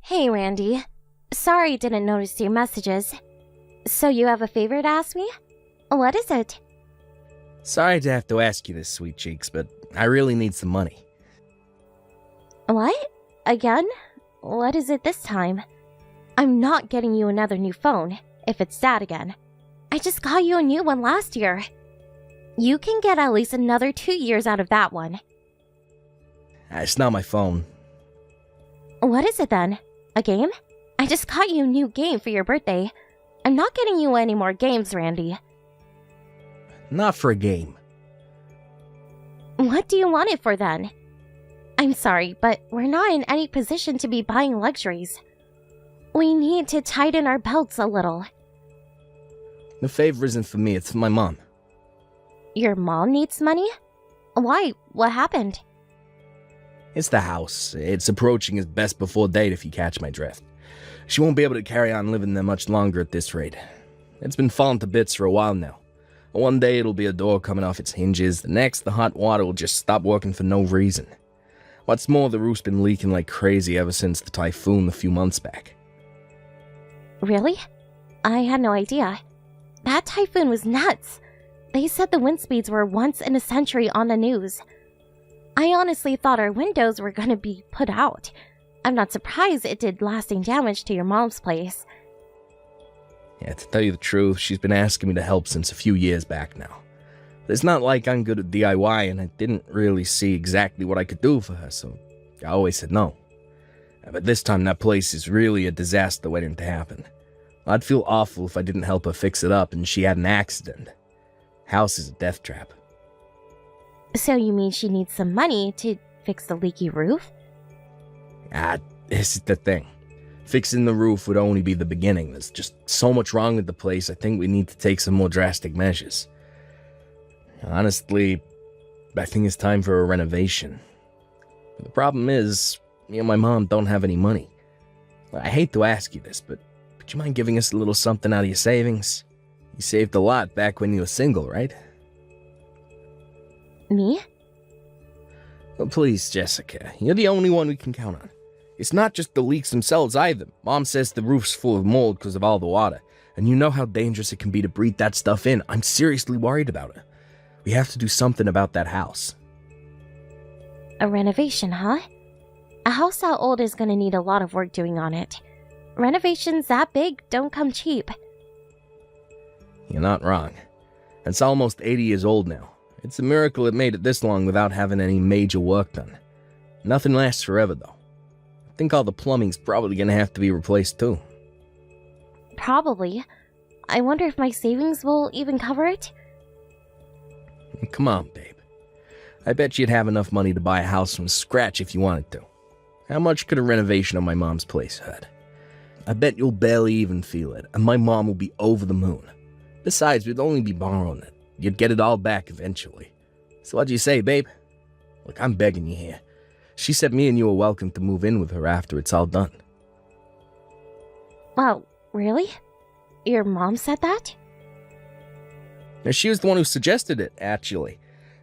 Hey, Randy. Sorry I didn't notice your messages. So you have a favor to ask me? What is it? Sorry to have to ask you this, sweet cheeks, but I really need some money. What? Again? What is it this time? I'm not getting you another new phone, if it's that again. I just got you a new one last year. You can get at least another 2 years out of that one. It's not my phone. What is it then? A game? I just got you a new game for your birthday. I'm not getting you any more games, Randy. Not for a game. What do you want it for then? I'm sorry, but we're not in any position to be buying luxuries. We need to tighten our belts a little. The favor isn't for me, it's for my mom. Your mom needs money? Why? What happened? It's the house. It's approaching its best before date if you catch my drift. She won't be able to carry on living there much longer at this rate. It's been falling to bits for a while now. One day it'll be a door coming off its hinges, the next the hot water will just stop working for no reason. What's more, the roof's been leaking like crazy ever since the typhoon a few months back. Really? I had no idea. That typhoon was nuts. They said the wind speeds were once in a century on the news. I honestly thought our windows were gonna be put out. I'm not surprised it did lasting damage to your mom's place. Yeah, to tell you the truth, she's been asking me to help since a few years back now. It's not like I'm good at DIY, and I didn't really see exactly what I could do for her, so I always said no. But this time that place is really a disaster waiting to happen. I'd feel awful if I didn't help her fix it up and she had an accident. House is a death trap. So you mean she needs some money to fix the leaky roof? This is the thing. Fixing the roof would only be the beginning. There's just so much wrong with the place, I think we need to take some more drastic measures. Honestly, I think it's time for a renovation. The problem is, me and my mom don't have any money. I hate to ask you this, but would you mind giving us a little something out of your savings? You saved a lot back when you were single, right? Me? Well, please, Jessica, you're the only one we can count on. It's not just the leaks themselves either. Mom says the roof's full of mold because of all the water, and you know how dangerous it can be to breathe that stuff in. I'm seriously worried about it. We have to do something about that house. A renovation, huh? A house that old is gonna need a lot of work doing on it. Renovations that big don't come cheap. You're not wrong. It's almost 80 years old now. It's a miracle it made it this long without having any major work done. Nothing lasts forever, though. I think all the plumbing's probably gonna have to be replaced, too. Probably. I wonder if my savings will even cover it? Come on, babe. I bet you'd have enough money to buy a house from scratch if you wanted to. How much could a renovation on my mom's place hurt? I bet you'll barely even feel it, and my mom will be over the moon. Besides, we'd only be borrowing it. You'd get it all back eventually. So what'd you say, babe? Look, I'm begging you here. She said me and you are welcome to move in with her after it's all done. Wow, really? Your mom said that? Now, she was the one who suggested it, actually.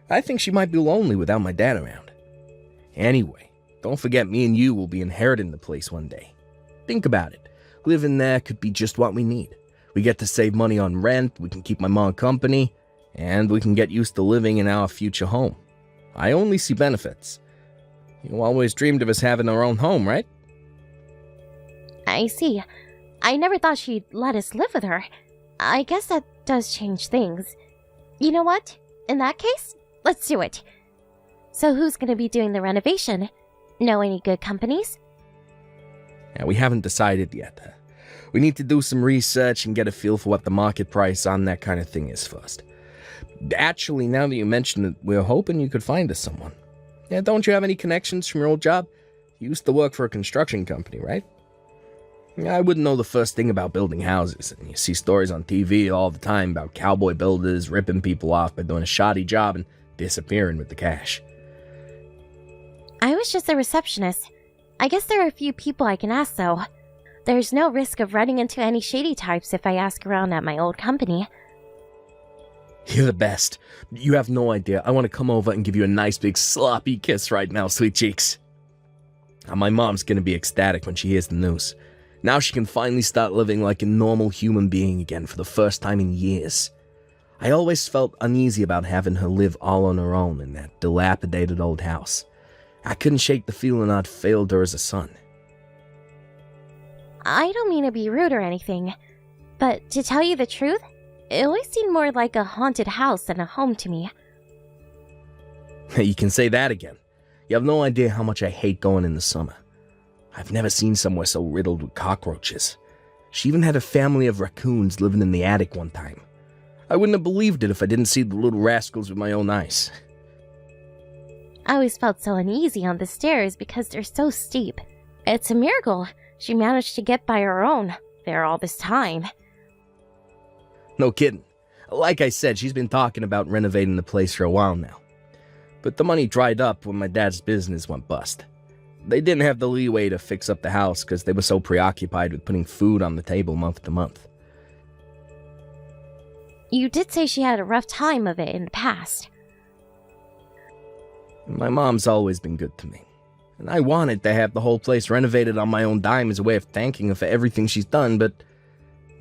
I think she might be lonely without my dad around. Anyway, don't forget me and you will be inheriting the place one day. Think about it. Living there could be just what we need. We get to save money on rent, we can keep my mom company, and we can get used to living in our future home. I only see benefits. You always dreamed of us having our own home, right? I see. I never thought she'd let us live with her. I guess that does change things. You know what? In that case, let's do it. So who's gonna be doing the renovation? Know any good companies? Yeah, we haven't decided yet. We need to do some research and get a feel for what the market price on that kind of thing is first. Actually, now that you mention it, we're hoping you could find us someone. Yeah, don't you have any connections from your old job? You used to work for a construction company, right? I wouldn't know the first thing about building houses, and you see stories on TV all the time about cowboy builders ripping people off by doing a shoddy job and disappearing with the cash. I was just a receptionist. I guess there are a few people I can ask, though. There's no risk of running into any shady types if I ask around at my old company. You're the best. You have no idea. I want to come over and give you a nice big sloppy kiss right now, sweet cheeks. My mom's gonna be ecstatic when she hears the news. Now she can finally start living like a normal human being again for the first time in years. I always felt uneasy about having her live all on her own in that dilapidated old house. I couldn't shake the feeling I'd failed her as a son. I don't mean to be rude or anything, but to tell you the truth, it always seemed more like a haunted house than a home to me. You can say that again. You have no idea how much I hate going in the summer. I've never seen somewhere so riddled with cockroaches. She even had a family of raccoons living in the attic one time. I wouldn't have believed it if I didn't see the little rascals with my own eyes. I always felt so uneasy on the stairs because they're so steep. It's a miracle she managed to get by her own there all this time. No kidding. Like I said, she's been talking about renovating the place for a while now. But the money dried up when my dad's business went bust. They didn't have the leeway to fix up the house because they were so preoccupied with putting food on the table month to month. You did say she had a rough time of it in the past. My mom's always been good to me. And I wanted to have the whole place renovated on my own dime as a way of thanking her for everything she's done, but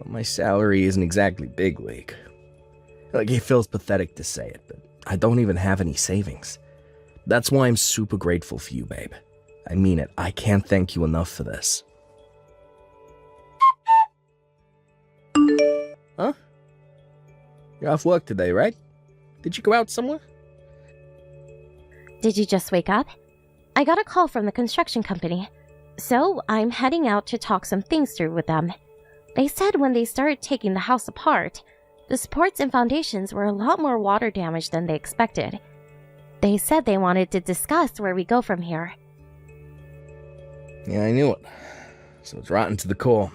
my salary isn't exactly big league. Like, it feels pathetic to say it, but I don't even have any savings. That's why I'm super grateful for you, babe. I mean it. I can't thank you enough for this. Huh? You're off work today, right? Did you go out somewhere? Did you just wake up? I got a call from the construction company, so I'm heading out to talk some things through with them. They said when they started taking the house apart, the supports and foundations were a lot more water damage than they expected. They said they wanted to discuss where we go from here. Yeah, I knew it. So it's rotten to the core.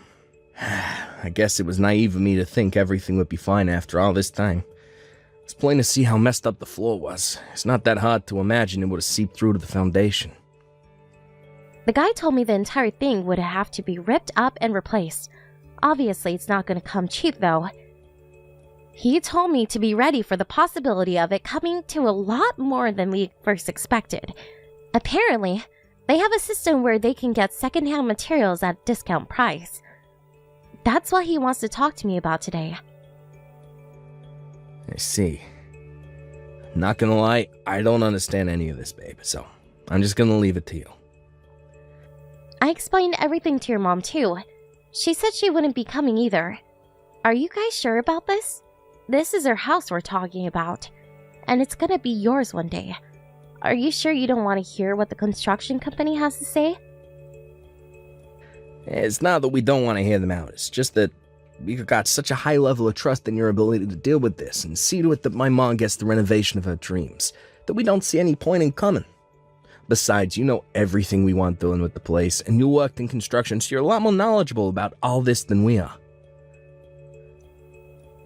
I guess it was naive of me to think everything would be fine after all this time. It's plain to see how messed up the floor was. It's not that hard to imagine it would have seeped through to the foundation. The guy told me the entire thing would have to be ripped up and replaced. Obviously, it's not going to come cheap, though. He told me to be ready for the possibility of it coming to a lot more than we first expected. Apparently, they have a system where they can get secondhand materials at a discount price. That's what he wants to talk to me about today. I see. Not gonna lie, I don't understand any of this, babe, so I'm just gonna leave it to you. I explained everything to your mom, too. She said she wouldn't be coming either. Are you guys sure about this? This is our house we're talking about, and it's gonna be yours one day. Are you sure you don't want to hear what the construction company has to say? It's not that we don't want to hear them out, it's just that we've got such a high level of trust in your ability to deal with this and see to it that my mom gets the renovation of her dreams, that we don't see any point in coming. Besides, you know everything we want doing with the place, and you worked in construction, so you're a lot more knowledgeable about all this than we are.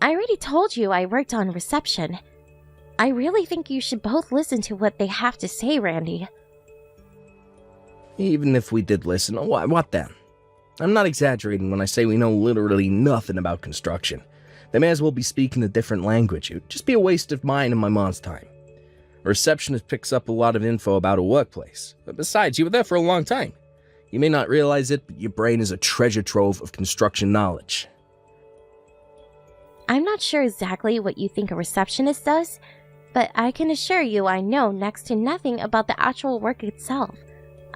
I already told you I worked on reception. I really think you should both listen to what they have to say, Randy. Even if we did listen, what then? I'm not exaggerating when I say we know literally nothing about construction. They may as well be speaking a different language. It would just be a waste of mine and my mom's time. A receptionist picks up a lot of info about a workplace. But besides, you were there for a long time. You may not realize it, but your brain is a treasure trove of construction knowledge. I'm not sure exactly what you think a receptionist does, but I can assure you I know next to nothing about the actual work itself.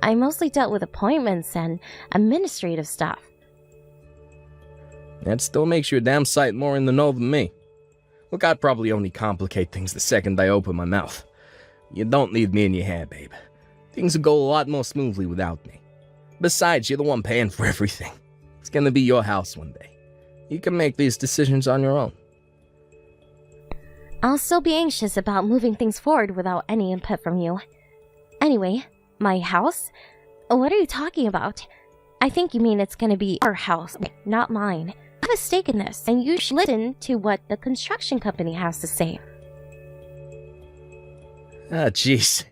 I mostly dealt with appointments and administrative stuff. That still makes you a damn sight more in the know than me. Look, I'd probably only complicate things the second I open my mouth. You don't need me in your hair, babe. Things will go a lot more smoothly without me. Besides, you're the one paying for everything. It's gonna be your house one day. You can make these decisions on your own. I'll still be anxious about moving things forward without any input from you. Anyway, my house? What are you talking about? I think you mean it's gonna be our house, not mine. I have a stake in this, and you should listen to what the construction company has to say. Ah, jeez.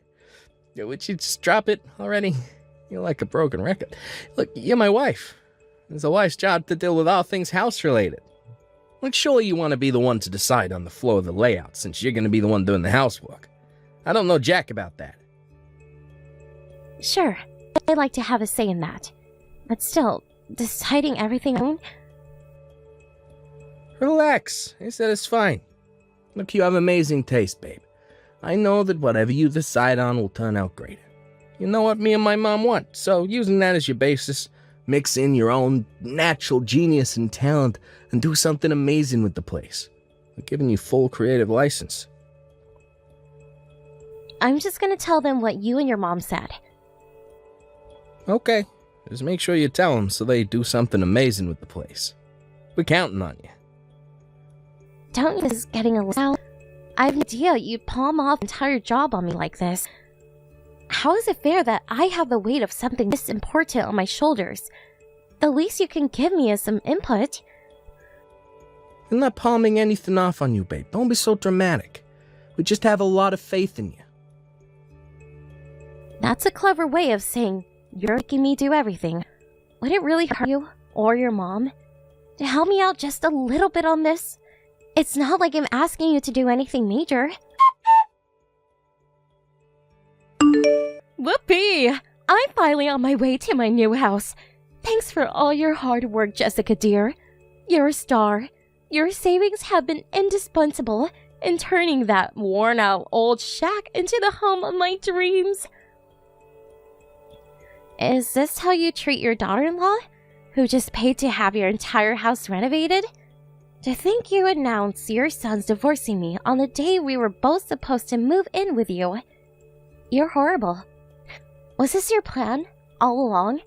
Would you just drop it already? You're like a broken record. Look, you're my wife. It's a wife's job to deal with all things house-related. Like, surely you want to be the one to decide on the flow of the layout, since you're going to be the one doing the housework. I don't know jack about that. Sure, I like to have a say in that. But still, deciding everything alone? Relax. I said it's fine. Look, you have amazing taste, babe. I know that whatever you decide on will turn out great. You know what me and my mom want, so using that as your basis, mix in your own natural genius and talent and do something amazing with the place. We're giving you full creative license. I'm just gonna tell them what you and your mom said. Okay, just make sure you tell them so they do something amazing with the place. We're counting on you. Don't you just getting a little... I have no idea you'd palm off the entire job on me like this. How is it fair that I have the weight of something this important on my shoulders? The least you can give me is some input. I'm not palming anything off on you, babe. Don't be so dramatic. We just have a lot of faith in you. That's a clever way of saying you're making me do everything. Would it really hurt you, or your mom, to help me out just a little bit on this? It's not like I'm asking you to do anything major. Whoopee! I'm finally on my way to my new house. Thanks for all your hard work, Jessica dear. You're a star. Your savings have been indispensable in turning that worn-out old shack into the home of my dreams. Is this how you treat your daughter-in-law, who just paid to have your entire house renovated? To think you announced your son's divorcing me on the day we were both supposed to move in with you. You're horrible. Was this your plan, all along?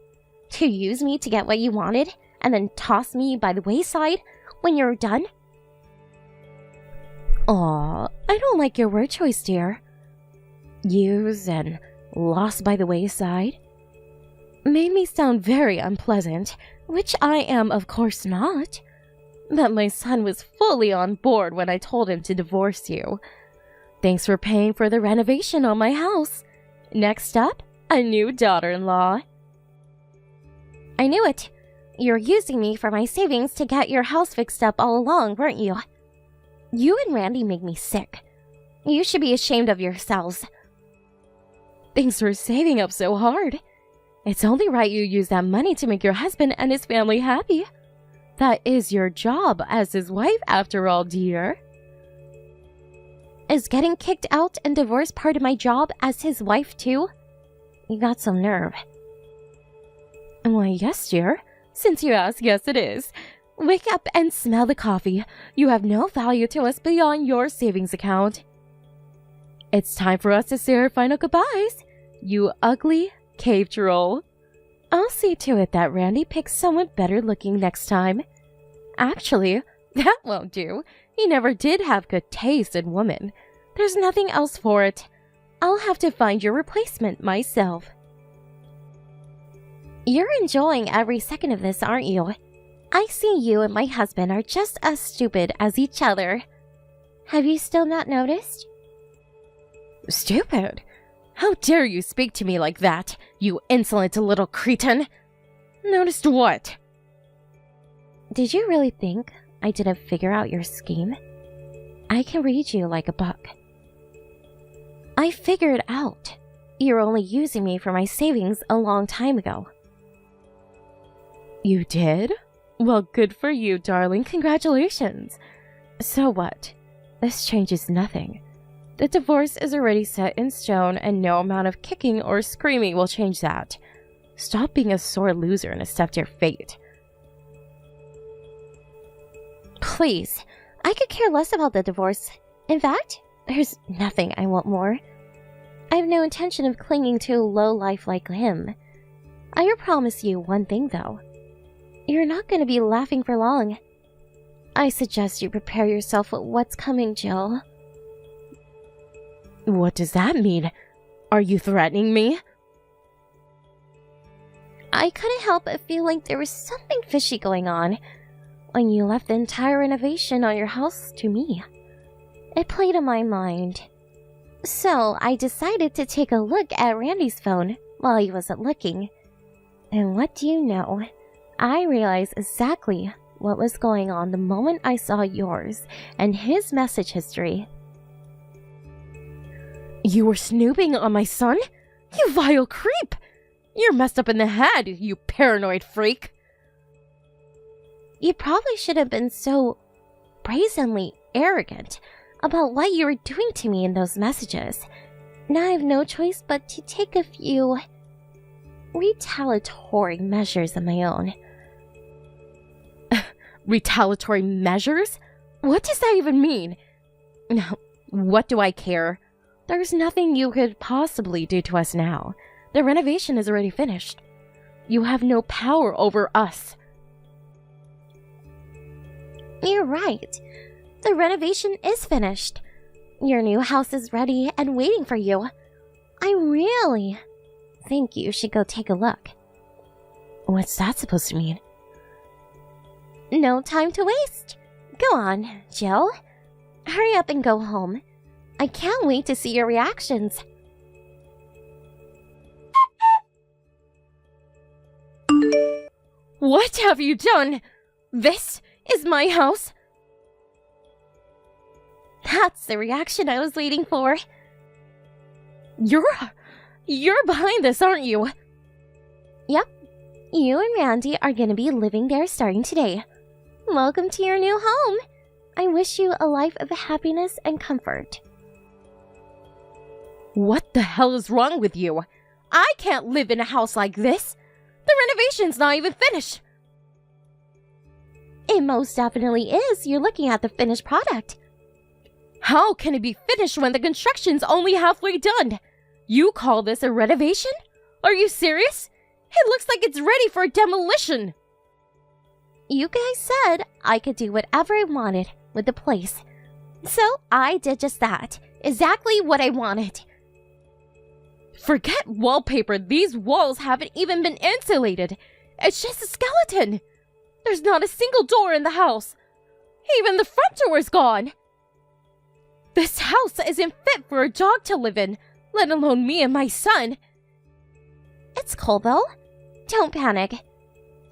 To use me to get what you wanted, and then toss me by the wayside when you're done? Aw, I don't like your word choice, dear. Use and lost by the wayside? Made me sound very unpleasant, which I am of course not. But my son was fully on board when I told him to divorce you. Thanks for paying for the renovation on my house. Next up, a new daughter-in-law. I knew it. You were using me for my savings to get your house fixed up all along, weren't you? You and Randy make me sick. You should be ashamed of yourselves. Thanks for saving up so hard. It's only right you use that money to make your husband and his family happy. That is your job as his wife, after all, dear. Is getting kicked out and divorced part of my job as his wife, too? You got some nerve. Why, yes, dear. Since you ask, yes, it is. Wake up and smell the coffee. You have no value to us beyond your savings account. It's time for us to say our final goodbyes. You ugly cave troll. I'll see to it that Randy picks someone better looking next time. Actually, that won't do. He never did have good taste in women. There's nothing else for it. I'll have to find your replacement myself. You're enjoying every second of this, aren't you? I see you and my husband are just as stupid as each other. Have you still not noticed? Stupid? How dare you speak to me like that, you insolent little cretin? Noticed what? Did you really think I didn't figure out your scheme? I can read you like a book. I figured out you're only using me for my savings a long time ago. You did? Well, good for you, darling. Congratulations. So what? This changes nothing. The divorce is already set in stone, and no amount of kicking or screaming will change that. Stop being a sore loser and accept your fate. Please, I could care less about the divorce. In fact, there's nothing I want more. I have no intention of clinging to a lowlife like him. I promise you one thing, though. You're not going to be laughing for long. I suggest you prepare yourself for what's coming, Jill. What does that mean? Are you threatening me? I couldn't help but feel like there was something fishy going on when you left the entire renovation on your house to me. It played on my mind. So I decided to take a look at Randy's phone while he wasn't looking. And what do you know? I realized exactly what was going on the moment I saw yours and his message history. You were snooping on my son? You vile creep! You're messed up in the head, you paranoid freak. You probably shouldn't have been so brazenly arrogant about what you were doing to me in those messages. Now I have no choice but to take a few retaliatory measures of my own. Retaliatory measures? What does that even mean? Now, what do I care? There's nothing you could possibly do to us now. The renovation is already finished. You have no power over us. You're right. The renovation is finished. Your new house is ready and waiting for you. I really think you should go take a look. What's that supposed to mean? No time to waste. Go on, Jill. Hurry up and go home. I can't wait to see your reactions. What have you done? This is my house? That's the reaction I was waiting for. You're behind this, aren't you? Yep. You and Randy are gonna be living there starting today. Welcome to your new home. I wish you a life of happiness and comfort. What the hell is wrong with you? I can't live in a house like this. The renovation's not even finished. It most definitely is. You're looking at the finished product. How can it be finished when the construction's only halfway done? You call this a renovation? Are you serious? It looks like it's ready for demolition. You guys said I could do whatever I wanted with the place. So I did just that. Exactly what I wanted. Forget wallpaper. These walls haven't even been insulated. It's just a skeleton. There's not a single door in the house. Even the front door is gone. This house isn't fit for a dog to live in, let alone me and my son. It's cool though. Don't panic.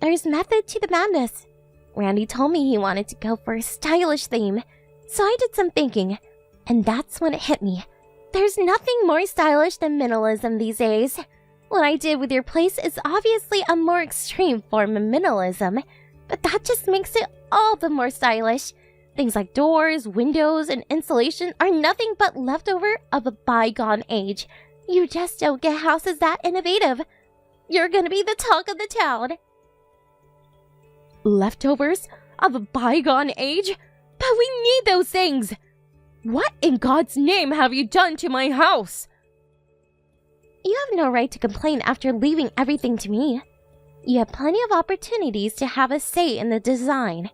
There's method to the madness. Randy told me he wanted to go for a stylish theme, so I did some thinking, and that's when it hit me. There's nothing more stylish than minimalism these days. What I did with your place is obviously a more extreme form of minimalism, but that just makes it all the more stylish. Things like doors, windows, and insulation are nothing but leftover of a bygone age. You just don't get houses that innovative. You're gonna be the talk of the town. Leftovers of a bygone age? But we need those things! What in God's name have you done to my house? You have no right to complain after leaving everything to me. You have plenty of opportunities to have a say in the design.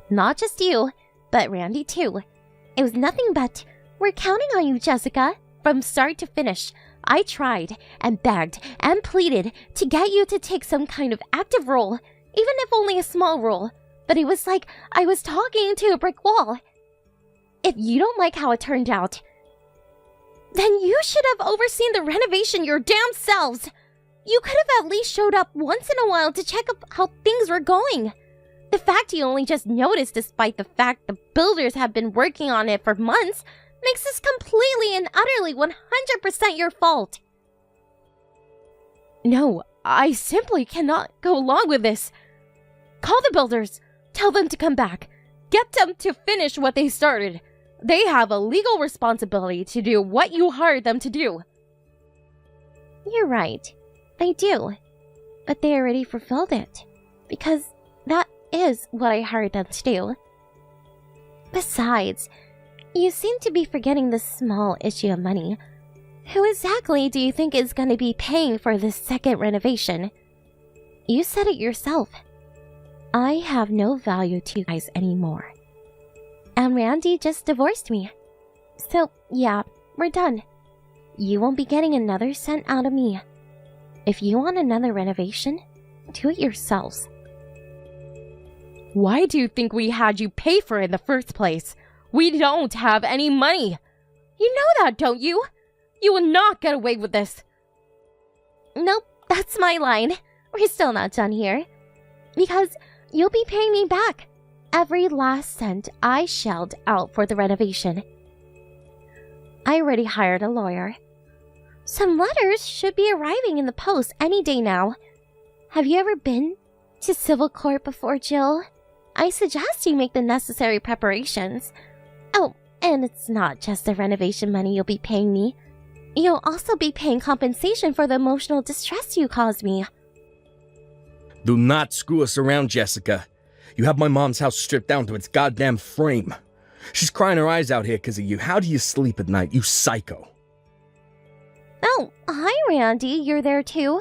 Not just you, but Randy too. It was nothing but, we're counting on you, Jessica, from start to finish. I tried and begged and pleaded to get you to take some kind of active role, even if only a small role. But it was like I was talking to a brick wall. If you don't like how it turned out, then you should have overseen the renovation your damn selves. You could have at least showed up once in a while to check up how things were going. The fact you only just noticed despite the fact the builders have been working on it for months makes this completely and utterly 100% your fault. No, I simply cannot go along with this. Call the builders. Tell them to come back. Get them to finish what they started. They have a legal responsibility to do what you hired them to do. You're right. They do. But they already fulfilled it. Because that is what I hired them to do. Besides, you seem to be forgetting the small issue of money. Who exactly do you think is going to be paying for this second renovation? You said it yourself. I have no value to you guys anymore. And Randy just divorced me. So, yeah, we're done. You won't be getting another cent out of me. If you want another renovation, do it yourselves. Why do you think we had you pay for it in the first place? We don't have any money. You know that, don't you? You will not get away with this. Nope, that's my line. We're still not done here. Because you'll be paying me back every last cent I shelled out for the renovation. I already hired a lawyer. Some letters should be arriving in the post any day now. Have you ever been to civil court before, Jill? I suggest you make the necessary preparations. Oh, and it's not just the renovation money you'll be paying me. You'll also be paying compensation for the emotional distress you caused me. Do not screw us around, Jessica. You have my mom's house stripped down to its goddamn frame. She's crying her eyes out here because of you. How do you sleep at night, you psycho? Oh, hi, Randy. You're there too.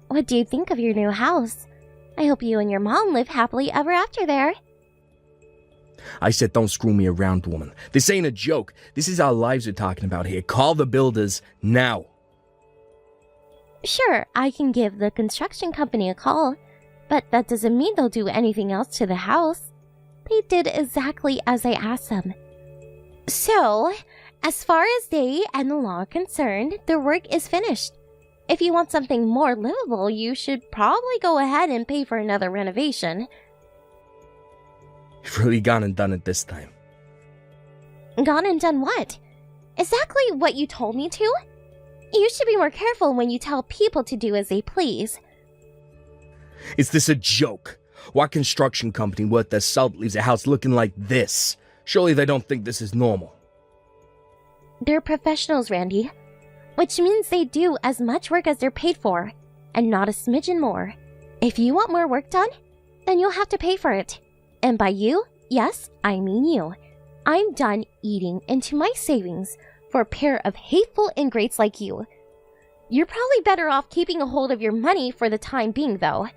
What do you think of your new house? I hope you and your mom live happily ever after there. I said don't screw me around, woman. This ain't a joke. This is our lives we're talking about here. Call the builders now. Sure, I can give the construction company a call, but that doesn't mean they'll do anything else to the house. They did exactly as I asked them. So, as far as they and the law are concerned, their work is finished. If you want something more livable, you should probably go ahead and pay for another renovation. You've really gone and done it this time. Gone and done what? Exactly what you told me to? You should be more careful when you tell people to do as they please. Is this a joke? What construction company worth their salt leaves a house looking like this? Surely they don't think this is normal. They're professionals, Randy. Which means they do as much work as they're paid for, and not a smidgen more. If you want more work done, then you'll have to pay for it. And by you, yes, I mean you. I'm done eating into my savings for a pair of hateful ingrates like you. You're probably better off keeping a hold of your money for the time being, though.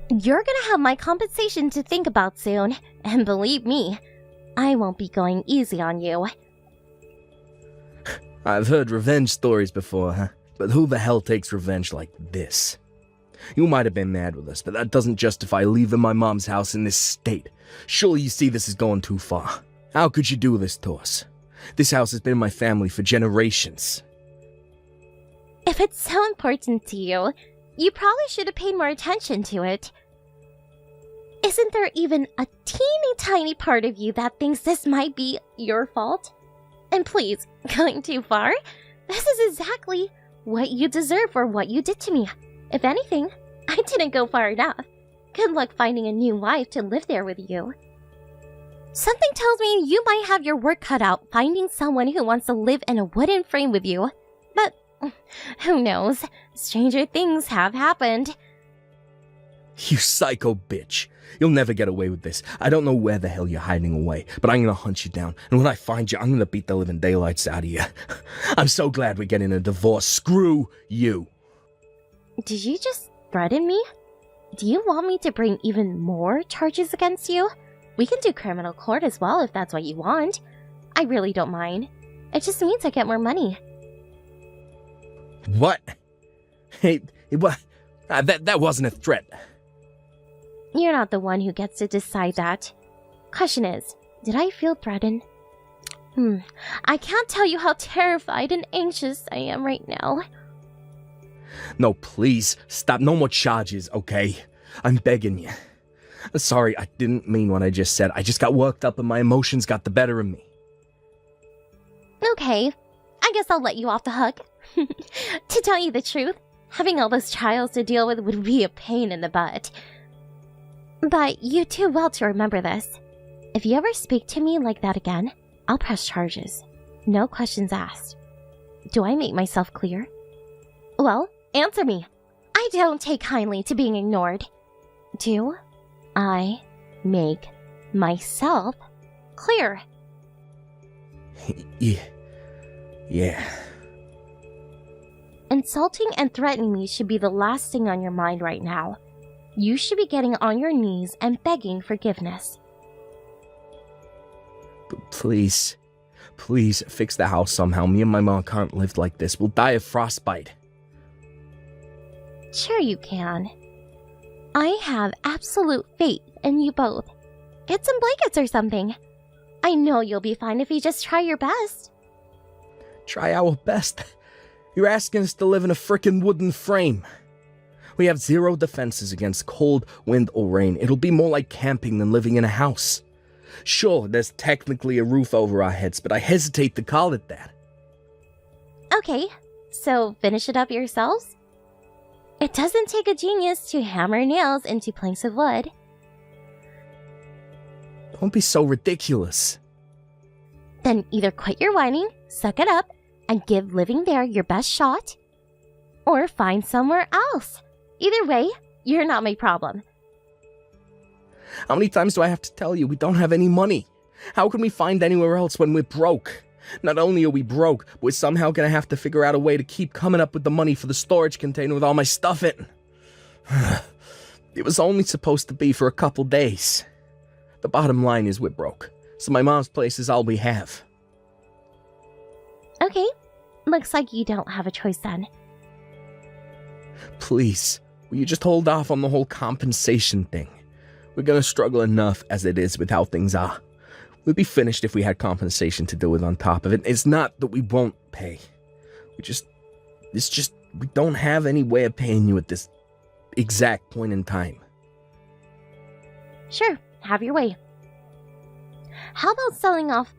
You're gonna have my compensation to think about soon, and believe me, I won't be going easy on you. I've heard revenge stories before, huh? But who the hell takes revenge like this? You might have been mad with us, but that doesn't justify leaving my mom's house in this state. Surely you see this is going too far. How could you do this to us? This house has been in my family for generations. If it's so important to you, you probably should have paid more attention to it. Isn't there even a teeny tiny part of you that thinks this might be your fault? And please, going too far? This is exactly what you deserve for what you did to me. If anything, I didn't go far enough. Good luck finding a new wife to live there with you. Something tells me you might have your work cut out finding someone who wants to live in a wooden frame with you. But who knows? Stranger things have happened. You psycho bitch. You'll never get away with this. I don't know where the hell you're hiding away, but I'm gonna hunt you down, and when I find you, I'm gonna beat the living daylights out of you. I'm so glad we're getting a divorce. Screw you. Did you just threaten me? Do you want me to bring even more charges against you? We can do criminal court as well if that's what you want. I really don't mind. It just means I get more money. What? Hey, what? That wasn't a threat. You're not the one who gets to decide that. Question is, did I feel threatened? I can't tell you how terrified and anxious I am right now. No, please, stop. No more charges, okay? I'm begging you. Sorry, I didn't mean what I just said. I just got worked up and my emotions got the better of me. Okay, I guess I'll let you off the hook. To tell you the truth, having all those trials to deal with would be a pain in the butt. But you do well to remember this. If you ever speak to me like that again, I'll press charges. No questions asked. Do I make myself clear? Well, answer me. I don't take kindly to being ignored. Do I make myself clear? Yeah. Insulting and threatening me should be the last thing on your mind right now. You should be getting on your knees and begging forgiveness. But please fix the house somehow. Me and my mom can't live like this. We'll die of frostbite. Sure you can. I have absolute faith in you both. Get some blankets or something. I know you'll be fine if you just try your best. Try our best? You're asking us to live in a frickin' wooden frame. We have zero defenses against cold, wind, or rain. It'll be more like camping than living in a house. Sure, there's technically a roof over our heads, but I hesitate to call it that. Okay, So finish it up yourselves? It doesn't take a genius to hammer nails into planks of wood. Don't be so ridiculous. Then either quit your whining, suck it up, and give living there your best shot, or find somewhere else. Either way, you're not my problem. How many times do I have to tell you we don't have any money? How can we find anywhere else when we're broke? Not only are we broke, but we're somehow gonna have to figure out a way to keep coming up with the money for the storage container with all my stuff in. It was only supposed to be for a couple days. The bottom line is we're broke, so my mom's place is all we have. Okay, looks like you don't have a choice then. Please, will you just hold off on the whole compensation thing? We're gonna struggle enough as it is with how things are. We'd be finished if we had compensation to deal with on top of it. It's not that we won't pay. We don't have any way of paying you at this exact point in time. Sure, have your way. How about selling off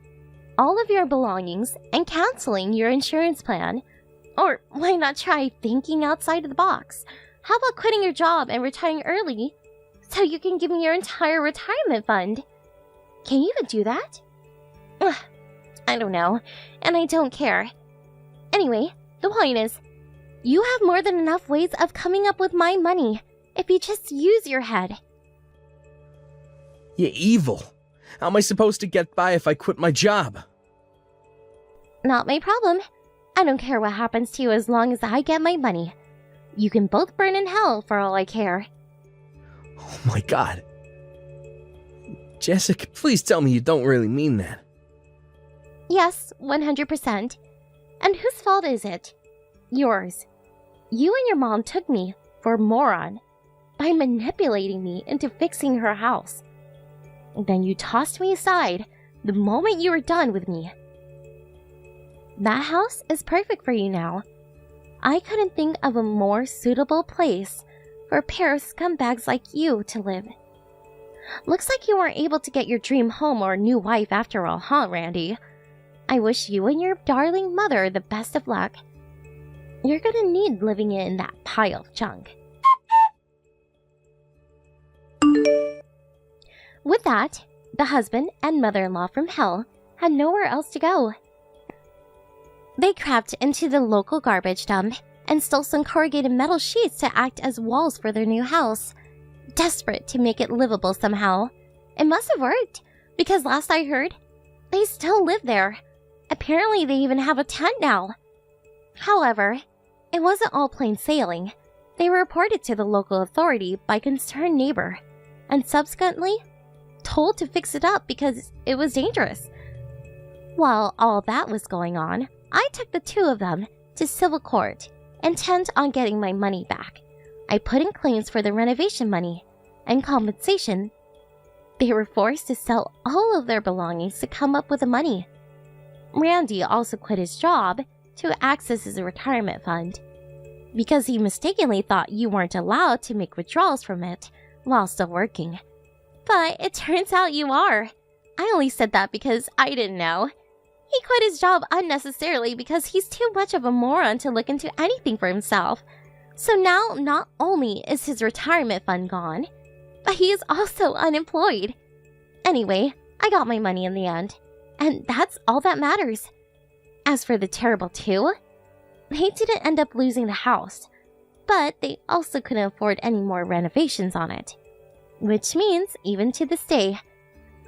all of your belongings and canceling your insurance plan? Or why not try thinking outside of the box? How about quitting your job and retiring early so you can give me your entire retirement fund? Can you even do that? Ugh, I don't know, and I don't care. Anyway, the point is, you have more than enough ways of coming up with my money if you just use your head. You're evil. How am I supposed to get by if I quit my job? Not my problem. I don't care what happens to you as long as I get my money. You can both burn in hell for all I care. Oh my god. Jessica, please tell me you don't really mean that. Yes, 100%. And whose fault is it? Yours. You and your mom took me for a moron by manipulating me into fixing her house. And then you tossed me aside the moment you were done with me. That house is perfect for you now. I couldn't think of a more suitable place for a pair of scumbags like you to live. Looks like you weren't able to get your dream home or new wife after all, huh, Randy? I wish you and your darling mother the best of luck. You're gonna need living in that pile of junk. With that, the husband and mother-in-law from hell had nowhere else to go. They crept into the local garbage dump and stole some corrugated metal sheets to act as walls for their new house, desperate to make it livable somehow. It must have worked, because last I heard, they still live there. Apparently they even have a tent now. However, it wasn't all plain sailing. They were reported to the local authority by a concerned neighbor, and subsequently told to fix it up because it was dangerous. While all that was going on, I took the two of them to civil court, intent on getting my money back. I put in claims for the renovation money and compensation. They were forced to sell all of their belongings to come up with the money. Randy also quit his job to access his retirement fund because he mistakenly thought you weren't allowed to make withdrawals from it while still working. But it turns out you are. I only said that because I didn't know. He quit his job unnecessarily because he's too much of a moron to look into anything for himself. So now not only is his retirement fund gone, but he is also unemployed. Anyway, I got my money in the end, and that's all that matters. As for the terrible two, they didn't end up losing the house, but they also couldn't afford any more renovations on it. Which means, even to this day,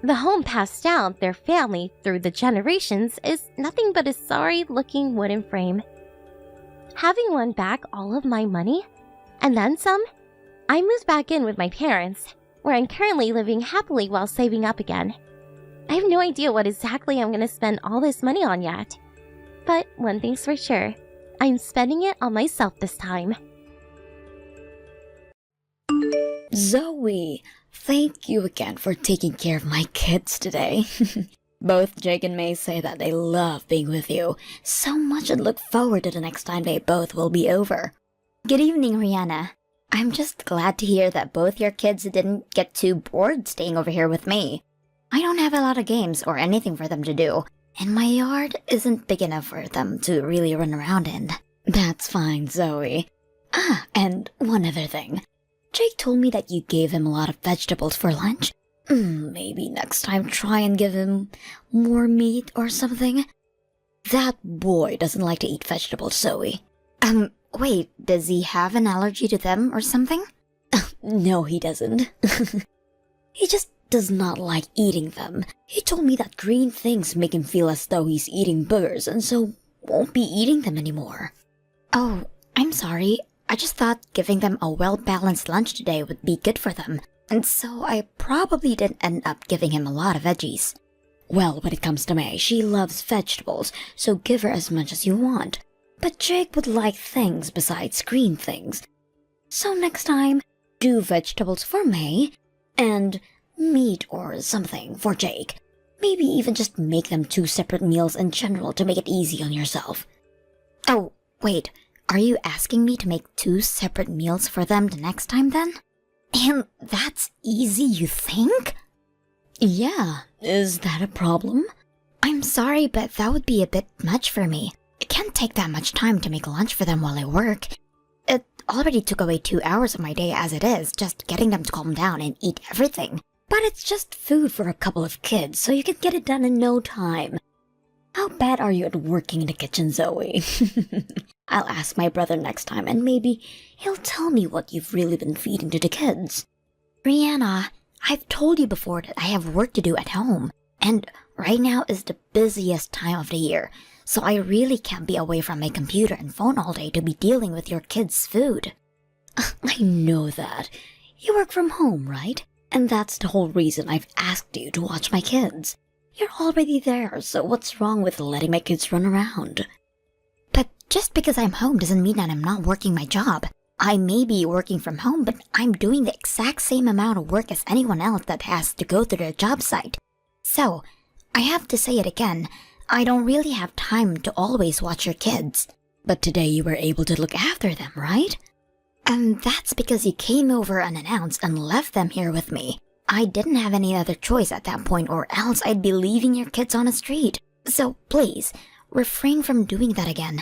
the home passed down their family through the generations is nothing but a sorry-looking wooden frame. Having won back all of my money, and then some, I moved back in with my parents, where I'm currently living happily while saving up again. I have no idea what exactly I'm going to spend all this money on yet. But one thing's for sure, I'm spending it on myself this time. Zoe, thank you again for taking care of my kids today. Both Jake and May say that they love being with you, so much and look forward to the next time they both will be over. Good evening, Rihanna. I'm just glad to hear that both your kids didn't get too bored staying over here with me. I don't have a lot of games or anything for them to do, and my yard isn't big enough for them to really run around in. That's fine, Zoe. Ah, and one other thing. Jake told me that you gave him a lot of vegetables for lunch. Maybe next time try and give him more meat or something. That boy doesn't like to eat vegetables, Zoe. Wait, does he have an allergy to them or something? No, he doesn't. He just does not like eating them. He told me that green things make him feel as though he's eating boogers and so won't be eating them anymore. Oh, I'm sorry. I just thought giving them a well-balanced lunch today would be good for them. And so I probably didn't end up giving him a lot of veggies. Well, when it comes to May, she loves vegetables, so give her as much as you want. But Jake would like things besides green things. So next time, do vegetables for May, and meat or something for Jake. Maybe even just make them 2 separate meals in general to make it easy on yourself. Oh, wait. Are you asking me to make 2 separate meals for them the next time then? And that's easy, you think? Yeah, is that a problem? I'm sorry, but that would be a bit much for me. It can't take that much time to make lunch for them while I work. It already took away 2 hours of my day as it is, just getting them to calm down and eat everything. But it's just food for a couple of kids, so you can get it done in no time. How bad are you at working in the kitchen, Zoe? I'll ask my brother next time, and maybe he'll tell me what you've really been feeding to the kids. Brianna, I've told you before that I have work to do at home, and right now is the busiest time of the year, so I really can't be away from my computer and phone all day to be dealing with your kids' food. I know that. You work from home, right? And that's the whole reason I've asked you to watch my kids. You're already there, so what's wrong with letting my kids run around? But just because I'm home doesn't mean that I'm not working my job. I may be working from home, but I'm doing the exact same amount of work as anyone else that has to go to their job site. So, I have to say it again, I don't really have time to always watch your kids. But today you were able to look after them, right? And that's because you came over unannounced and left them here with me. I didn't have any other choice at that point, or else I'd be leaving your kids on the street. So please, refrain from doing that again.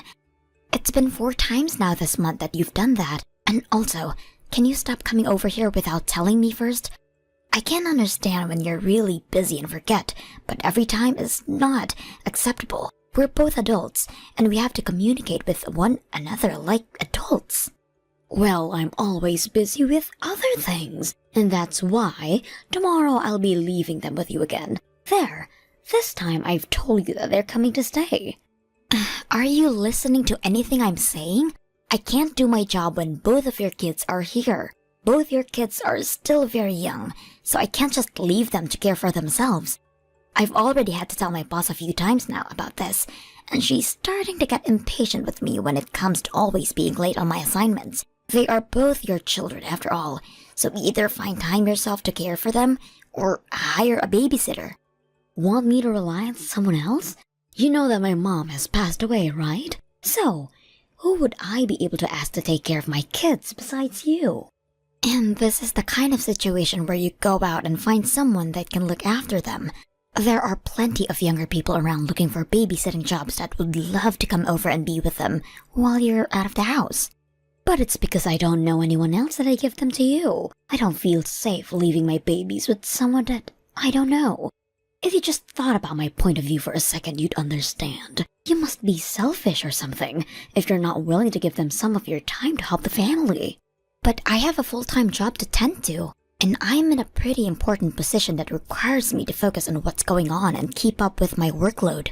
It's been 4 times now this month that you've done that. And also, can you stop coming over here without telling me first? I can understand when you're really busy and forget, but every time is not acceptable. We're both adults, and we have to communicate with one another like adults. Well, I'm always busy with other things, and that's why tomorrow I'll be leaving them with you again. There, this time I've told you that they're coming to stay. Are you listening to anything I'm saying? I can't do my job when both of your kids are here. Both your kids are still very young, so I can't just leave them to care for themselves. I've already had to tell my boss a few times now about this, and she's starting to get impatient with me when it comes to always being late on my assignments. They are both your children after all, so either find time yourself to care for them, or hire a babysitter. Want me to rely on someone else? You know that my mom has passed away, right? So, who would I be able to ask to take care of my kids besides you? And this is the kind of situation where you go out and find someone that can look after them. There are plenty of younger people around looking for babysitting jobs that would love to come over and be with them while you're out of the house. But it's because I don't know anyone else that I give them to you. I don't feel safe leaving my babies with someone that I don't know. If you just thought about my point of view for a second, you'd understand. You must be selfish or something if you're not willing to give them some of your time to help the family. But I have a full-time job to tend to, and I'm in a pretty important position that requires me to focus on what's going on and keep up with my workload.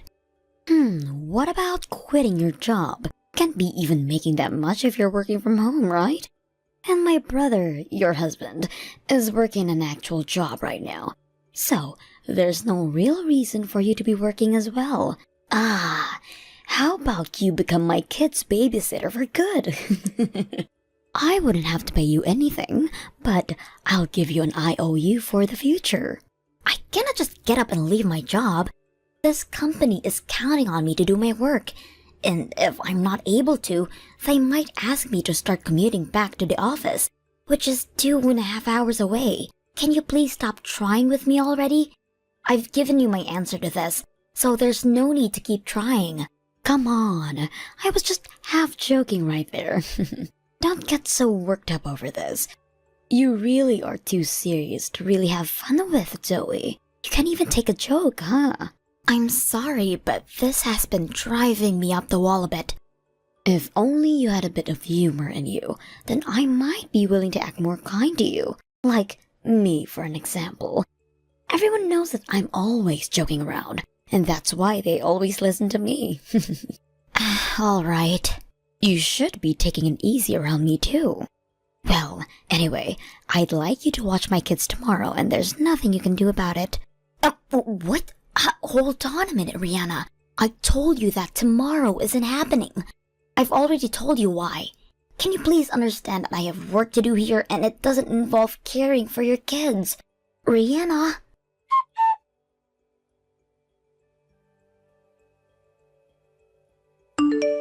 What about quitting your job? Can't be even making that much if you're working from home, right? And my brother, your husband, is working an actual job right now. So, there's no real reason for you to be working as well. How about you become my kid's babysitter for good? I wouldn't have to pay you anything, but I'll give you an IOU for the future. I cannot just get up and leave my job. This company is counting on me to do my work. And if I'm not able to, they might ask me to start commuting back to the office, which is 2.5 hours away. Can you please stop trying with me already? I've given you my answer to this, so there's no need to keep trying. Come on, I was just half joking right there. Don't get so worked up over this. You really are too serious to really have fun with, Zoe. You can't even take a joke, huh? I'm sorry, but this has been driving me up the wall a bit. If only you had a bit of humor in you, then I might be willing to act more kind to you. Like me, for an example. Everyone knows that I'm always joking around, and that's why they always listen to me. Alright. You should be taking it easy around me too. Well, anyway, I'd like you to watch my kids tomorrow, and there's nothing you can do about it. What? Hold on a minute, Rihanna. I told you that tomorrow isn't happening. I've already told you why. Can you please understand that I have work to do here and it doesn't involve caring for your kids? Rihanna?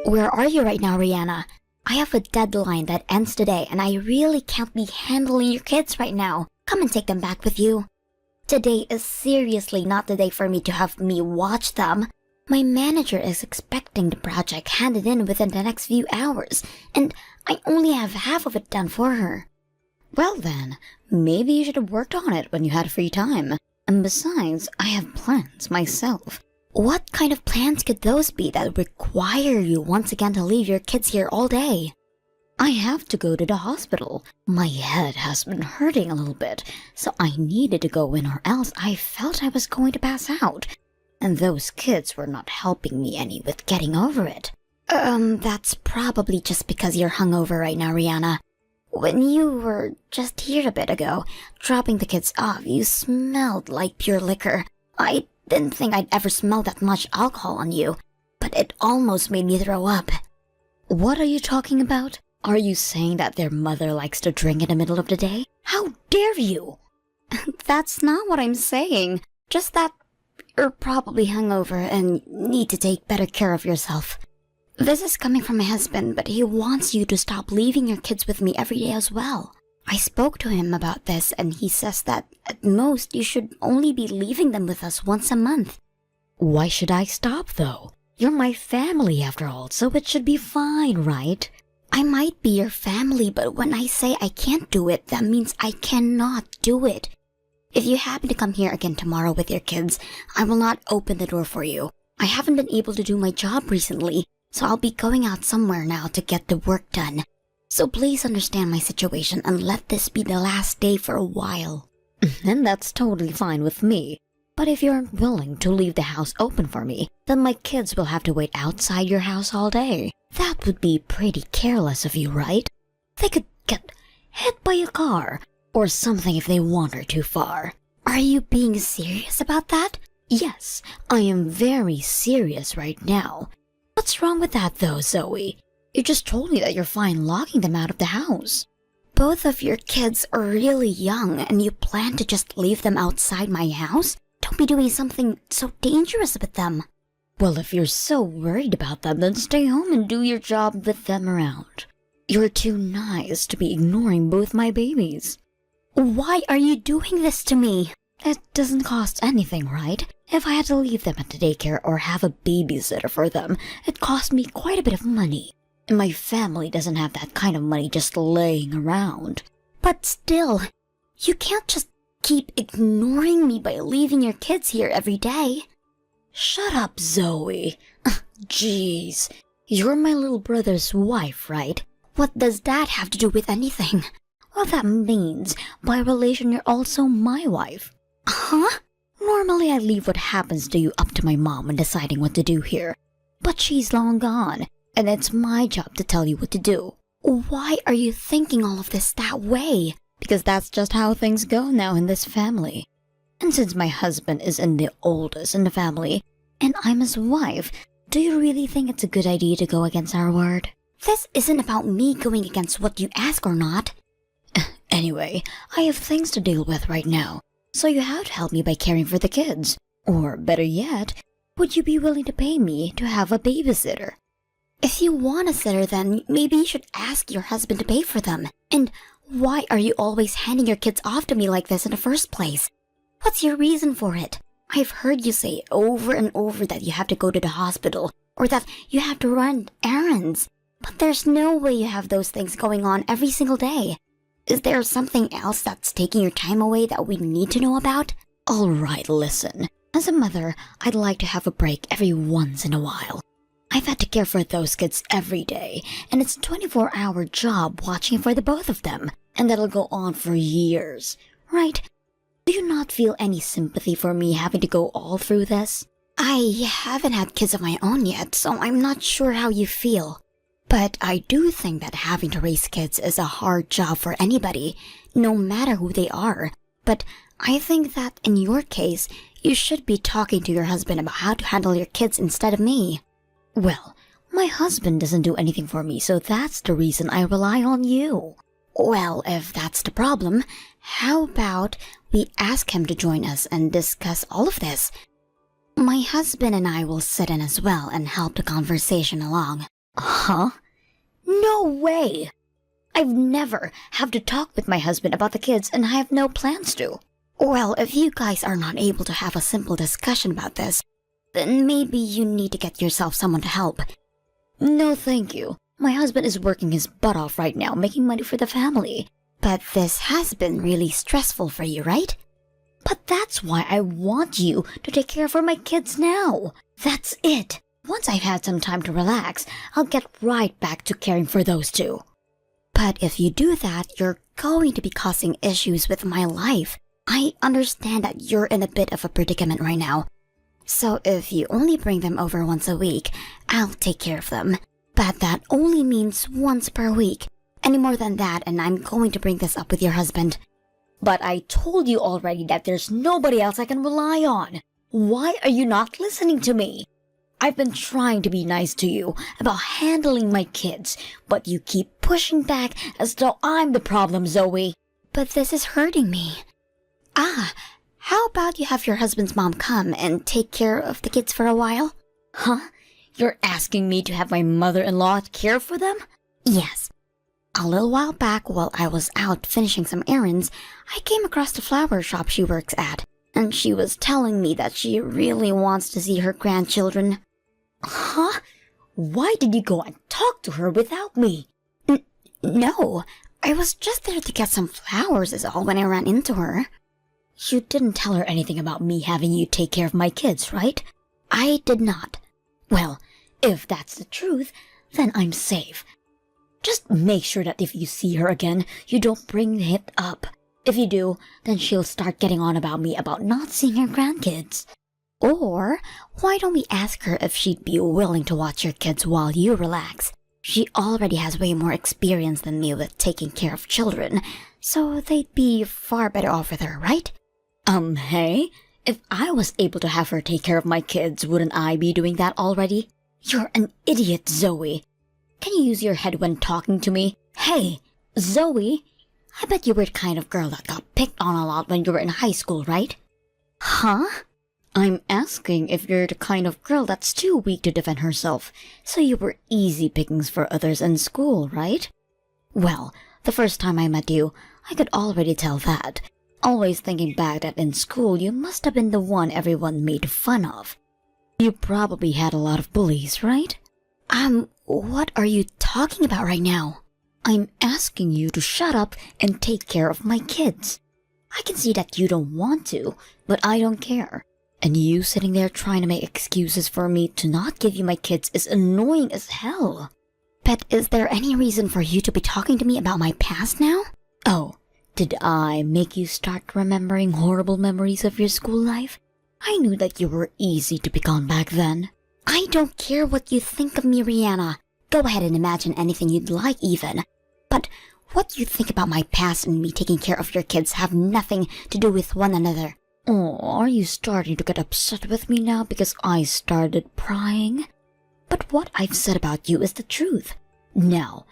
Where are you right now, Rihanna? I have a deadline that ends today and I really can't be handling your kids right now. Come and take them back with you. Today is seriously not the day for me to have me watch them. My manager is expecting the project handed in within the next few hours, and I only have half of it done for her. Well then, maybe you should have worked on it when you had free time. And besides, I have plans myself. What kind of plans could those be that require you once again to leave your kids here all day? I have to go to the hospital. My head has been hurting a little bit, so I needed to go in or else I felt I was going to pass out. And those kids were not helping me any with getting over it. That's probably just because you're hungover right now, Rihanna. When you were just here a bit ago, dropping the kids off, you smelled like pure liquor. I didn't think I'd ever smell that much alcohol on you, but it almost made me throw up. What are you talking about? Are you saying that their mother likes to drink in the middle of the day? How dare you? That's not what I'm saying. Just that you're probably hungover and need to take better care of yourself. This is coming from my husband, but he wants you to stop leaving your kids with me every day as well. I spoke to him about this and he says that at most you should only be leaving them with us once a month. Why should I stop though? You're my family after all, so it should be fine, right? I might be your family, but when I say I can't do it, that means I cannot do it. If you happen to come here again tomorrow with your kids, I will not open the door for you. I haven't been able to do my job recently, so I'll be going out somewhere now to get the work done. So please understand my situation and let this be the last day for a while. And that's totally fine with me. But if you aren't willing to leave the house open for me, then my kids will have to wait outside your house all day. That would be pretty careless of you, right? They could get hit by a car or something if they wander too far. Are you being serious about that? Yes, I am very serious right now. What's wrong with that though, Zoe? You just told me that you're fine locking them out of the house. Both of your kids are really young and you plan to just leave them outside my house? Don't be doing something so dangerous with them. Well, if you're so worried about them, then stay home and do your job with them around. You're too nice to be ignoring both my babies. Why are you doing this to me? It doesn't cost anything, right? If I had to leave them at the daycare or have a babysitter for them, it cost me quite a bit of money. And my family doesn't have that kind of money just laying around. But still, you can't just keep ignoring me by leaving your kids here every day. Shut up, Zoe. Jeez. You're my little brother's wife, right? What does that have to do with anything? Well, that means, by relation, you're also my wife. Huh? Normally I leave what happens to you up to my mom when deciding what to do here. But she's long gone, and it's my job to tell you what to do. Why are you thinking all of this that way? Because that's just how things go now in this family. And since my husband is the oldest in the family, and I'm his wife, do you really think it's a good idea to go against our word? This isn't about me going against what you ask or not. Anyway, I have things to deal with right now, so you have to help me by caring for the kids. Or better yet, would you be willing to pay me to have a babysitter? If you want a sitter, then maybe you should ask your husband to pay for them. And why are you always handing your kids off to me like this in the first place? What's your reason for it? I've heard you say over and over that you have to go to the hospital, or that you have to run errands. But there's no way you have those things going on every single day. Is there something else that's taking your time away that we need to know about? Alright, listen. As a mother, I'd like to have a break every once in a while. I've had to care for those kids every day, and it's a 24-hour job watching for the both of them, and that'll go on for years, right? Do you not feel any sympathy for me having to go all through this? I haven't had kids of my own yet, so I'm not sure how you feel. But I do think that having to raise kids is a hard job for anybody, no matter who they are. But I think that in your case, you should be talking to your husband about how to handle your kids instead of me. Well, my husband doesn't do anything for me, so that's the reason I rely on you. Well, if that's the problem, how about we ask him to join us and discuss all of this? My husband and I will sit in as well and help the conversation along. Huh? No way! I've never had to talk with my husband about the kids, and I have no plans to. Well, if you guys are not able to have a simple discussion about this, then maybe you need to get yourself someone to help. No, thank you. My husband is working his butt off right now, making money for the family. But this has been really stressful for you, right? But that's why I want you to take care of my kids now. That's it. Once I've had some time to relax, I'll get right back to caring for those two. But if you do that, you're going to be causing issues with my life. I understand that you're in a bit of a predicament right now. So if you only bring them over once a week, I'll take care of them. But that only means once per week. Any more than that, and I'm going to bring this up with your husband. But I told you already that there's nobody else I can rely on. Why are you not listening to me? I've been trying to be nice to you about handling my kids, but you keep pushing back as though I'm the problem, Zoe. But this is hurting me. How about you have your husband's mom come and take care of the kids for a while? Huh? You're asking me to have my mother-in-law care for them? Yes. A little while back, while I was out finishing some errands, I came across the flower shop she works at, and she was telling me that she really wants to see her grandchildren. Huh? Why did you go and talk to her without me? No, I was just there to get some flowers is all when I ran into her. You didn't tell her anything about me having you take care of my kids, right? I did not. Well, if that's the truth, then I'm safe. Just make sure that if you see her again, you don't bring it up. If you do, then she'll start getting on about me about not seeing her grandkids. Or, why don't we ask her if she'd be willing to watch your kids while you relax? She already has way more experience than me with taking care of children, so they'd be far better off with her, right? Hey? If I was able to have her take care of my kids, wouldn't I be doing that already? You're an idiot, Zoe. Can you use your head when talking to me? Hey, Zoe, I bet you were the kind of girl that got picked on a lot when you were in high school, right? Huh? I'm asking if you're the kind of girl that's too weak to defend herself, so you were easy pickings for others in school, right? Well, the first time I met you, I could already tell that. Always thinking back that in school you must have been the one everyone made fun of. You probably had a lot of bullies, right? What are you talking about right now? I'm asking you to shut up and take care of my kids. I can see that you don't want to, but I don't care. And you sitting there trying to make excuses for me to not give you my kids is annoying as hell. But is there any reason for you to be talking to me about my past now? Oh, did I make you start remembering horrible memories of your school life? I knew that you were easy to pick on back then. I don't care what you think of me, Rihanna. Go ahead and imagine anything you'd like even. But what you think about my past and me taking care of your kids have nothing to do with one another. Oh, are you starting to get upset with me now because I started prying? But what I've said about you is the truth. Now,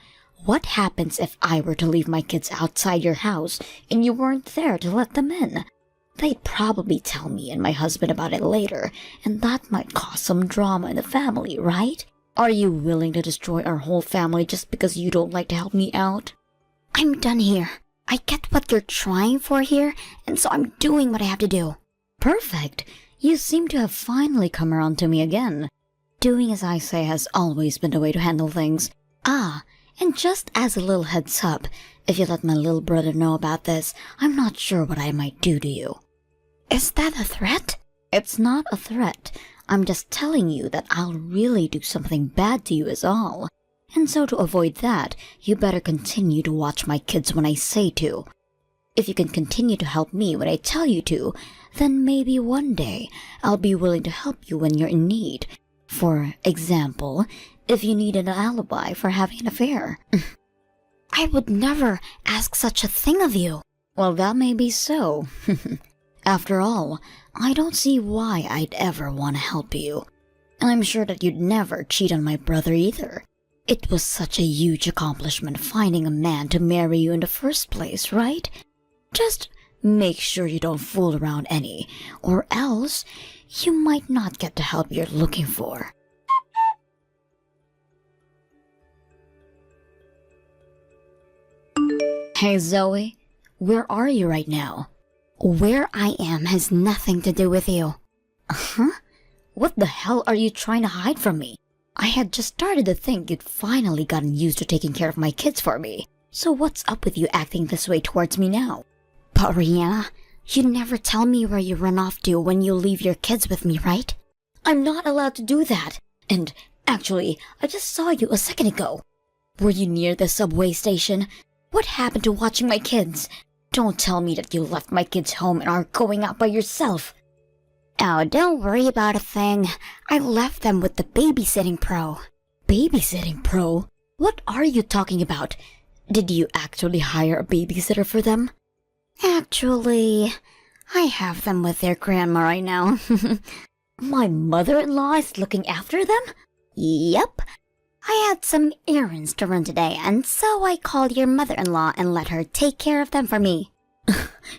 what happens if I were to leave my kids outside your house and you weren't there to let them in? They'd probably tell me and my husband about it later, and that might cause some drama in the family, right? Are you willing to destroy our whole family just because you don't like to help me out? I'm done here. I get what you're trying for here, and so I'm doing what I have to do. Perfect. You seem to have finally come around to me again. Doing as I say has always been the way to handle things. Ah, and just as a little heads up, if you let my little brother know about this, I'm not sure what I might do to you. Is that a threat? It's not a threat. I'm just telling you that I'll really do something bad to you is all. And so to avoid that, you better continue to watch my kids when I say to. If you can continue to help me when I tell you to, then maybe one day I'll be willing to help you when you're in need. For example, if you need an alibi for having an affair. I would never ask such a thing of you. Well, that may be so. After all, I don't see why I'd ever want to help you. And I'm sure that you'd never cheat on my brother either. It was such a huge accomplishment finding a man to marry you in the first place, right? Just make sure you don't fool around any, or else you might not get the help you're looking for. Hey Zoe, where are you right now? Where I am has nothing to do with you. Huh? What the hell are you trying to hide from me? I had just started to think you'd finally gotten used to taking care of my kids for me. So what's up with you acting this way towards me now? But Rihanna, you never tell me where you run off to when you leave your kids with me, right? I'm not allowed to do that. And actually, I just saw you a second ago. Were you near the subway station? What happened to watching my kids? Don't tell me that you left my kids home and are going out by yourself. Oh, don't worry about a thing. I left them with the babysitting pro. Babysitting pro? What are you talking about? Did you actually hire a babysitter for them? Actually, I have them with their grandma right now. My mother-in-law is looking after them? Yep. I had some errands to run today, and so I called your mother-in-law and let her take care of them for me.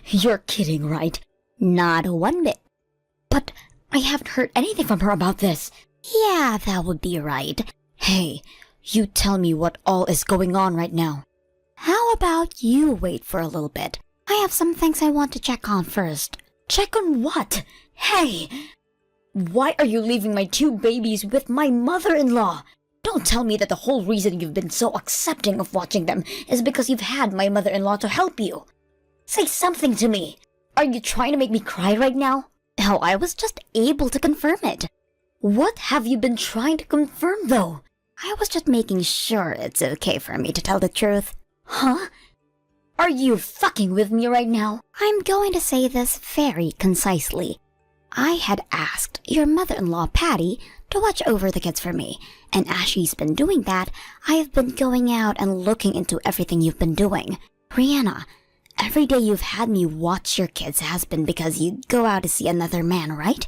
You're kidding, right? Not one bit. But I haven't heard anything from her about this. Yeah, that would be right. Hey, you tell me what all is going on right now. How about you wait for a little bit? I have some things I want to check on first. Check on what? Hey! Why are you leaving my 2 babies with my mother-in-law? Don't tell me that the whole reason you've been so accepting of watching them is because you've had my mother-in-law to help you. Say something to me. Are you trying to make me cry right now? Oh, I was just able to confirm it. What have you been trying to confirm, though? I was just making sure it's okay for me to tell the truth. Huh? Are you fucking with me right now? I'm going to say this very concisely. I had asked your mother-in-law, Patty, to watch over the kids for me, and as she's been doing that, I have been going out and looking into everything you've been doing. Rihanna, every day you've had me watch your kids has been because you go out to see another man, right?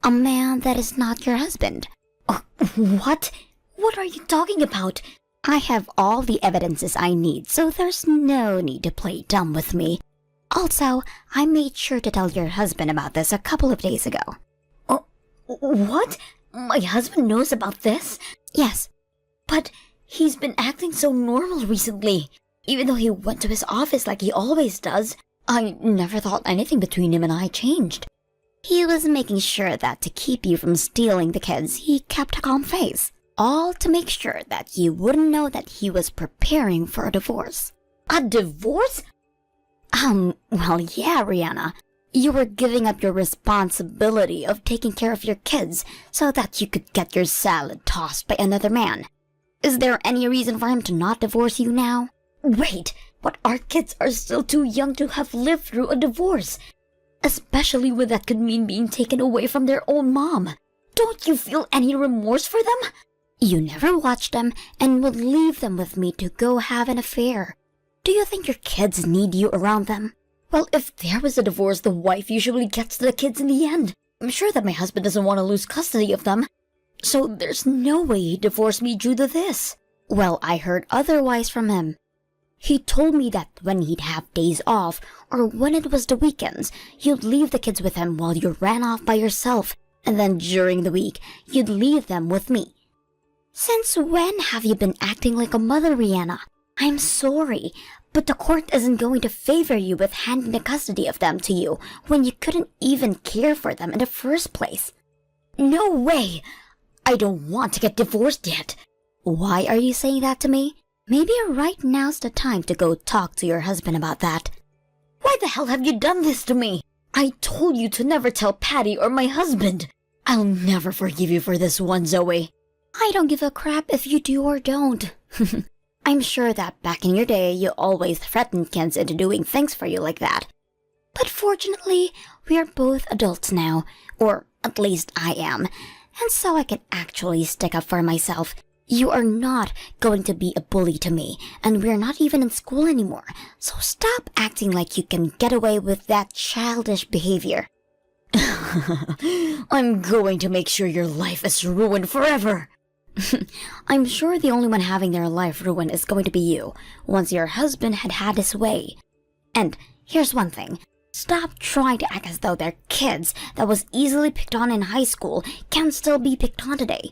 A man that is not your husband. What? What are you talking about? I have all the evidences I need, so there's no need to play dumb with me. Also, I made sure to tell your husband about this a couple of days ago. Oh, what? My husband knows about this? Yes. But he's been acting so normal recently. Even though he went to his office like he always does, I never thought anything between him and I changed. He was making sure that to keep you from stealing the kids, he kept a calm face. All to make sure that you wouldn't know that he was preparing for a divorce. A divorce? Well, yeah, Rihanna. You were giving up your responsibility of taking care of your kids so that you could get your salad tossed by another man. Is there any reason for him to not divorce you now? Wait, but our kids are still too young to have lived through a divorce. Especially when that could mean being taken away from their own mom. Don't you feel any remorse for them? You never watched them and would leave them with me to go have an affair. Do you think your kids need you around them? Well, if there was a divorce, the wife usually gets the kids in the end. I'm sure that my husband doesn't want to lose custody of them. So there's no way he'd divorce me due to this. Well, I heard otherwise from him. He told me that when he'd have days off, or when it was the weekends, you'd leave the kids with him while you ran off by yourself, and then during the week, you'd leave them with me. Since when have you been acting like a mother, Rihanna? I'm sorry, but the court isn't going to favor you with handing the custody of them to you when you couldn't even care for them in the first place. No way! I don't want to get divorced yet. Why are you saying that to me? Maybe right now's the time to go talk to your husband about that. Why the hell have you done this to me? I told you to never tell Patty or my husband. I'll never forgive you for this one, Zoe. I don't give a crap if you do or don't. I'm sure that back in your day, you always threatened kids into doing things for you like that. But fortunately, we are both adults now, or at least I am, and so I can actually stick up for myself. You are not going to be a bully to me, and we're not even in school anymore, so stop acting like you can get away with that childish behavior. I'm going to make sure your life is ruined forever. I'm sure the only one having their life ruined is going to be you, once your husband had had his way. And here's one thing. Stop trying to act as though they're kids that was easily picked on in high school can still be picked on today.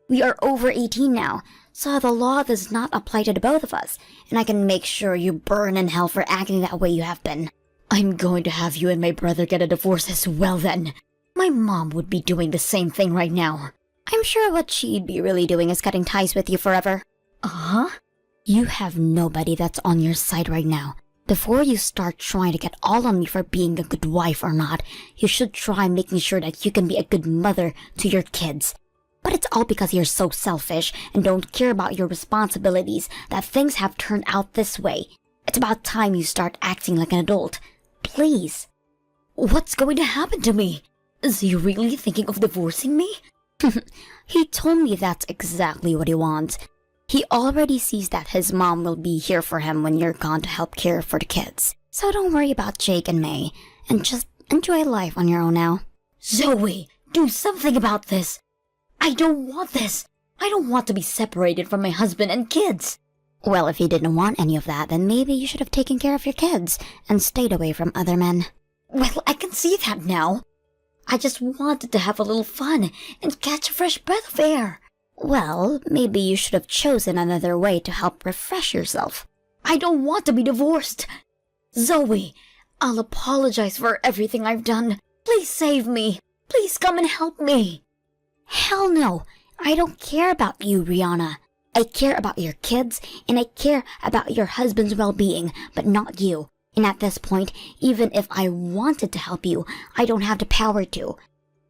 We are over 18 now, so the law does not apply to the both of us, and I can make sure you burn in hell for acting that way you have been. I'm going to have you and my brother get a divorce as well then. My mom would be doing the same thing right now. I'm sure what she'd be really doing is cutting ties with you forever. Uh-huh? You have nobody that's on your side right now. Before you start trying to get all on me for being a good wife or not, you should try making sure that you can be a good mother to your kids. But it's all because you're so selfish and don't care about your responsibilities that things have turned out this way. It's about time you start acting like an adult. Please. What's going to happen to me? Is he really thinking of divorcing me? He told me that's exactly what he wants. He already sees that his mom will be here for him when you're gone to help care for the kids. So don't worry about Jake and May, and just enjoy life on your own now. Zoe, do something about this. I don't want this. I don't want to be separated from my husband and kids. Well, if you didn't want any of that, then maybe you should have taken care of your kids and stayed away from other men. Well, I can see that now. I just wanted to have a little fun and catch a fresh breath of air. Well, maybe you should have chosen another way to help refresh yourself. I don't want to be divorced. Zoe, I'll apologize for everything I've done. Please save me. Please come and help me. Hell no. I don't care about you, Rihanna. I care about your kids, and I care about your husband's well-being, but not you. And at this point, even if I wanted to help you, I don't have the power to.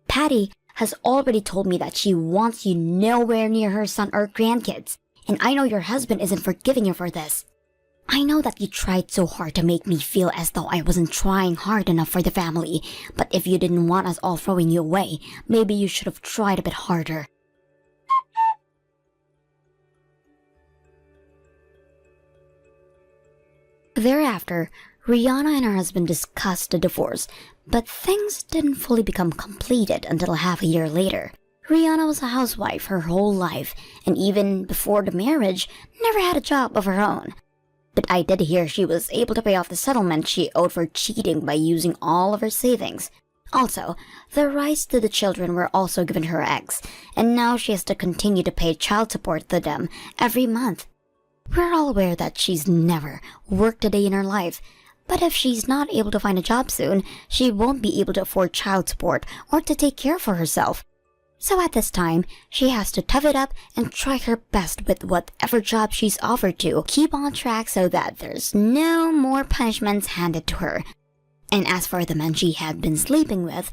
Patty has already told me that she wants you nowhere near her son or grandkids, and I know your husband isn't forgiving you for this. I know that you tried so hard to make me feel as though I wasn't trying hard enough for the family, but if you didn't want us all throwing you away, maybe you should have tried a bit harder. Thereafter, Rihanna and her husband discussed the divorce, but things didn't fully become completed until half a year later. Rihanna was a housewife her whole life, and even before the marriage, never had a job of her own. But I did hear she was able to pay off the settlement she owed for cheating by using all of her savings. Also, the rights to the children were also given her ex, and now she has to continue to pay child support to them every month. We're all aware that she's never worked a day in her life, but if she's not able to find a job soon, she won't be able to afford child support or to take care for herself. So at this time, she has to tough it up and try her best with whatever job she's offered to keep on track so that there's no more punishments handed to her. And as for the men she had been sleeping with,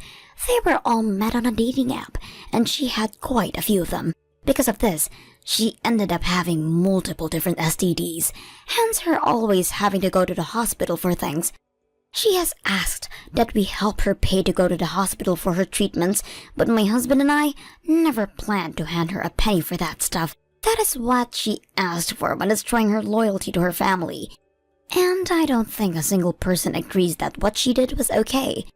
they were all met on a dating app, and she had quite a few of them. Because of this, she ended up having multiple different STDs, hence her always having to go to the hospital for things. She has asked that we help her pay to go to the hospital for her treatments, but my husband and I never planned to hand her a penny for that stuff. That is what she asked for when destroying her loyalty to her family. And I don't think a single person agrees that what she did was okay.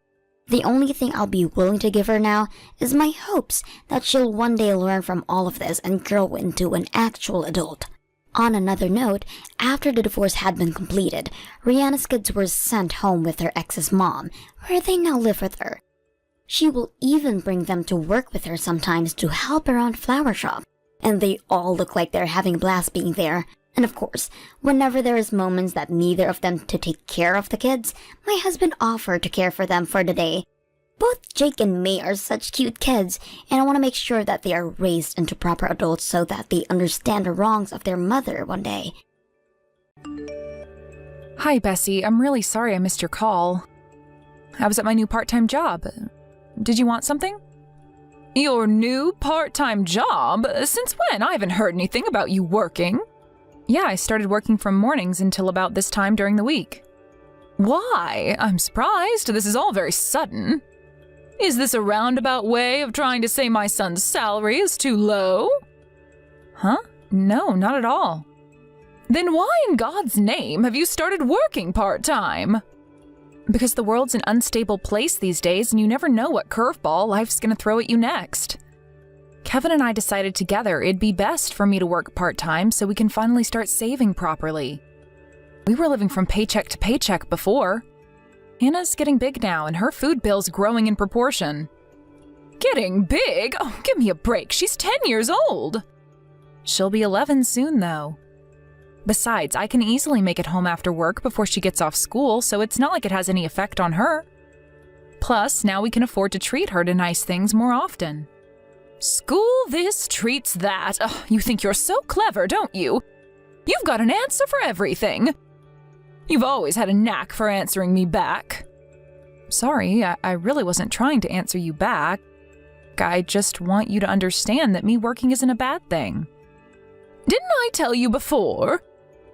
The only thing I'll be willing to give her now is my hopes that she'll one day learn from all of this and grow into an actual adult. On another note, after the divorce had been completed, Rihanna's kids were sent home with her ex's mom, where they now live with her. She will even bring them to work with her sometimes to help around flower shop, and they all look like they're having a blast being there. And of course, whenever there is moments that neither of them to take care of the kids, my husband offered to care for them for the day. Both Jake and May are such cute kids, and I want to make sure that they are raised into proper adults so that they understand the wrongs of their mother one day. Hi, Bessie. I'm really sorry I missed your call. I was at my new part-time job. Did you want something? Your new part-time job? Since when? I haven't heard anything about you working. Yeah, I started working from mornings until about this time during the week. Why? I'm surprised. This is all very sudden. Is this a roundabout way of trying to say my son's salary is too low? Huh? No, not at all. Then why in God's name have you started working part-time? Because the world's an unstable place these days and you never know what curveball life's gonna throw at you next. Kevin and I decided together it'd be best for me to work part-time so we can finally start saving properly. We were living from paycheck to paycheck before. Hannah's getting big now and her food bill's growing in proportion. Getting big? Oh, give me a break. She's 10 years old. She'll be 11 soon, though. Besides, I can easily make it home after work before she gets off school, so it's not like it has any effect on her. Plus, now we can afford to treat her to nice things more often. School this, treats that. Oh, you think you're so clever, don't you? You've got an answer for everything. You've always had a knack for answering me back. Sorry, I really wasn't trying to answer you back. I just want you to understand that me working isn't a bad thing. Didn't I tell you before?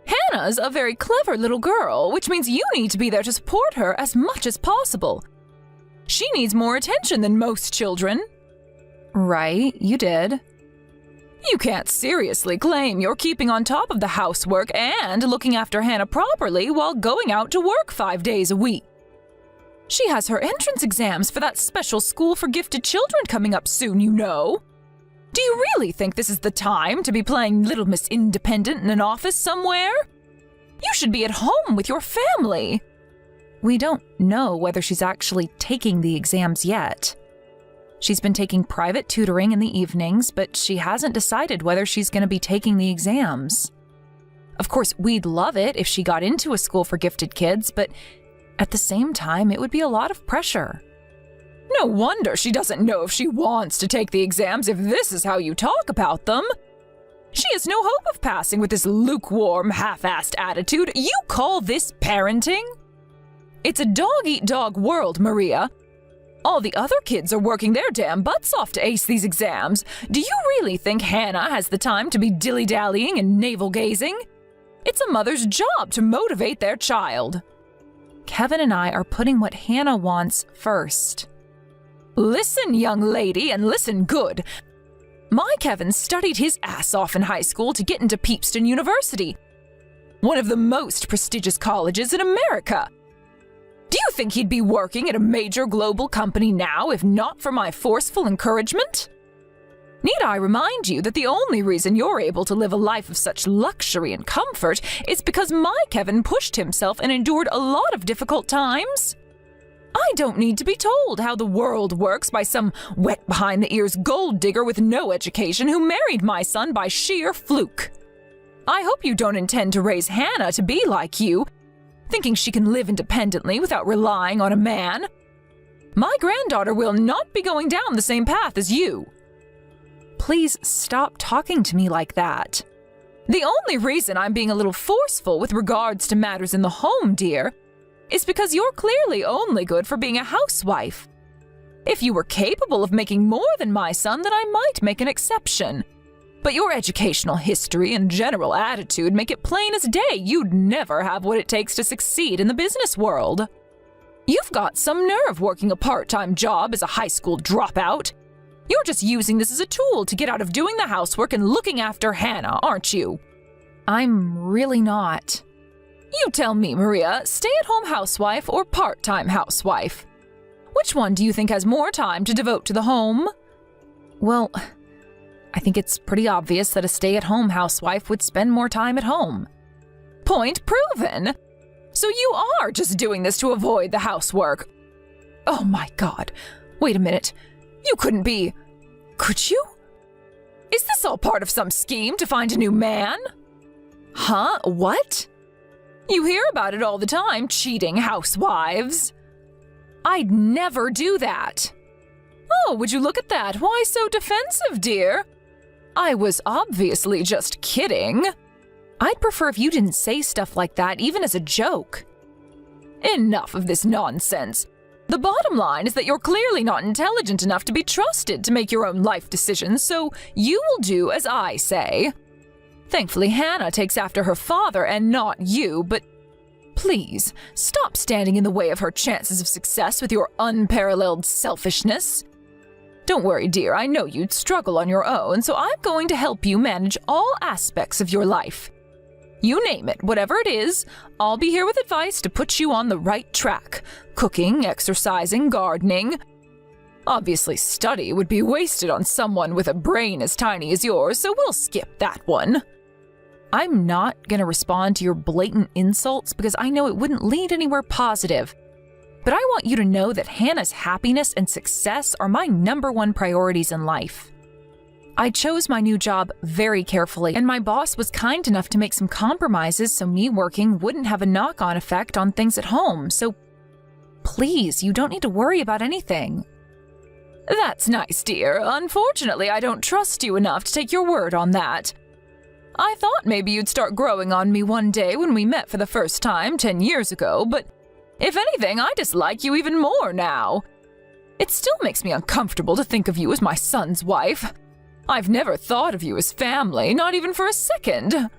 Hannah's a very clever little girl, which means you need to be there to support her as much as possible. She needs more attention than most children. Right, you did. You can't seriously claim you're keeping on top of the housework and looking after Hannah properly while going out to work 5 days a week. She has her entrance exams for that special school for gifted children coming up soon, you know. Do you really think this is the time to be playing Little Miss Independent in an office somewhere? You should be at home with your family. We don't know whether she's actually taking the exams yet. She's been taking private tutoring in the evenings, but she hasn't decided whether she's going to be taking the exams. Of course, we'd love it if she got into a school for gifted kids, but at the same time, it would be a lot of pressure. No wonder she doesn't know if she wants to take the exams if this is how you talk about them. She has no hope of passing with this lukewarm, half-assed attitude. You call this parenting? It's a dog-eat-dog world, Maria. All the other kids are working their damn butts off to ace these exams. Do you really think Hannah has the time to be dilly-dallying and navel-gazing? It's a mother's job to motivate their child. Kevin and I are putting what Hannah wants first. Listen, young lady, and listen good. My Kevin studied his ass off in high school to get into Peepston University, one of the most prestigious colleges in America. Do you think he'd be working at a major global company now if not for my forceful encouragement? Need I remind you that the only reason you're able to live a life of such luxury and comfort is because my Kevin pushed himself and endured a lot of difficult times? I don't need to be told how the world works by some wet behind-the-ears gold digger with no education who married my son by sheer fluke. I hope you don't intend to raise Hannah to be like you, thinking she can live independently without relying on a man. My granddaughter will not be going down the same path as you. Please stop talking to me like that. The only reason I'm being a little forceful with regards to matters in the home, dear, is because you're clearly only good for being a housewife. If you were capable of making more than my son, then I might make an exception. But your educational history and general attitude make it plain as day you'd never have what it takes to succeed in the business world. You've got some nerve working a part-time job as a high school dropout. You're just using this as a tool to get out of doing the housework and looking after Hannah, aren't you? I'm really not. You tell me, Maria, stay-at-home housewife or part-time housewife? Which one do you think has more time to devote to the home? Well, I think it's pretty obvious that a stay-at-home housewife would spend more time at home. Point proven! So you are just doing this to avoid the housework. Oh my God, wait a minute. You couldn't be... Could you? Is this all part of some scheme to find a new man? Huh? What? You hear about it all the time, cheating housewives. I'd never do that. Oh, would you look at that? Why so defensive, dear? I was obviously just kidding. I'd prefer if you didn't say stuff like that, even as a joke. Enough of this nonsense. The bottom line is that you're clearly not intelligent enough to be trusted to make your own life decisions, so you will do as I say. Thankfully, Hannah takes after her father and not you, but please, stop standing in the way of her chances of success with your unparalleled selfishness. Don't worry, dear, I know you'd struggle on your own, so I'm going to help you manage all aspects of your life. You name it, whatever it is, I'll be here with advice to put you on the right track. Cooking, exercising, gardening. Obviously, study would be wasted on someone with a brain as tiny as yours, so we'll skip that one. I'm not going to respond to your blatant insults because I know it wouldn't lead anywhere positive. But I want you to know that Hannah's happiness and success are my #1 priorities in life. I chose my new job very carefully, and my boss was kind enough to make some compromises so me working wouldn't have a knock-on effect on things at home, so please, you don't need to worry about anything. That's nice, dear. Unfortunately, I don't trust you enough to take your word on that. I thought maybe you'd start growing on me one day when we met for the first time 10 years ago, but if anything, I dislike you even more now. It still makes me uncomfortable to think of you as my son's wife. I've never thought of you as family, not even for a second.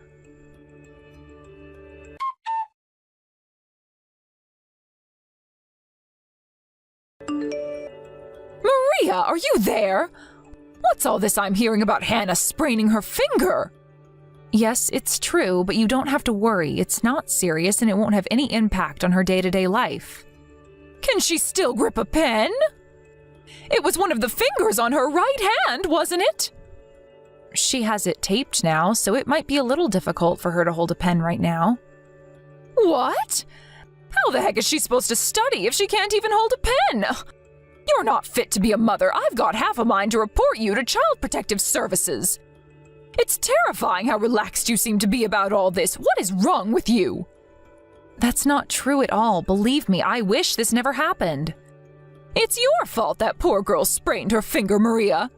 Maria, are you there? What's all this I'm hearing about Hannah spraining her finger? Yes, it's true, but you don't have to worry. It's not serious and it won't have any impact on her day-to-day life. Can she still grip a pen? It was one of the fingers on her right hand, wasn't it? She has it taped now, so it might be a little difficult for her to hold a pen right now. What? How the heck is she supposed to study if she can't even hold a pen? You're not fit to be a mother. I've got half a mind to report you to Child Protective Services. It's terrifying how relaxed you seem to be about all this. What is wrong with you? That's not true at all. Believe me, I wish this never happened. It's your fault that poor girl sprained her finger, Maria.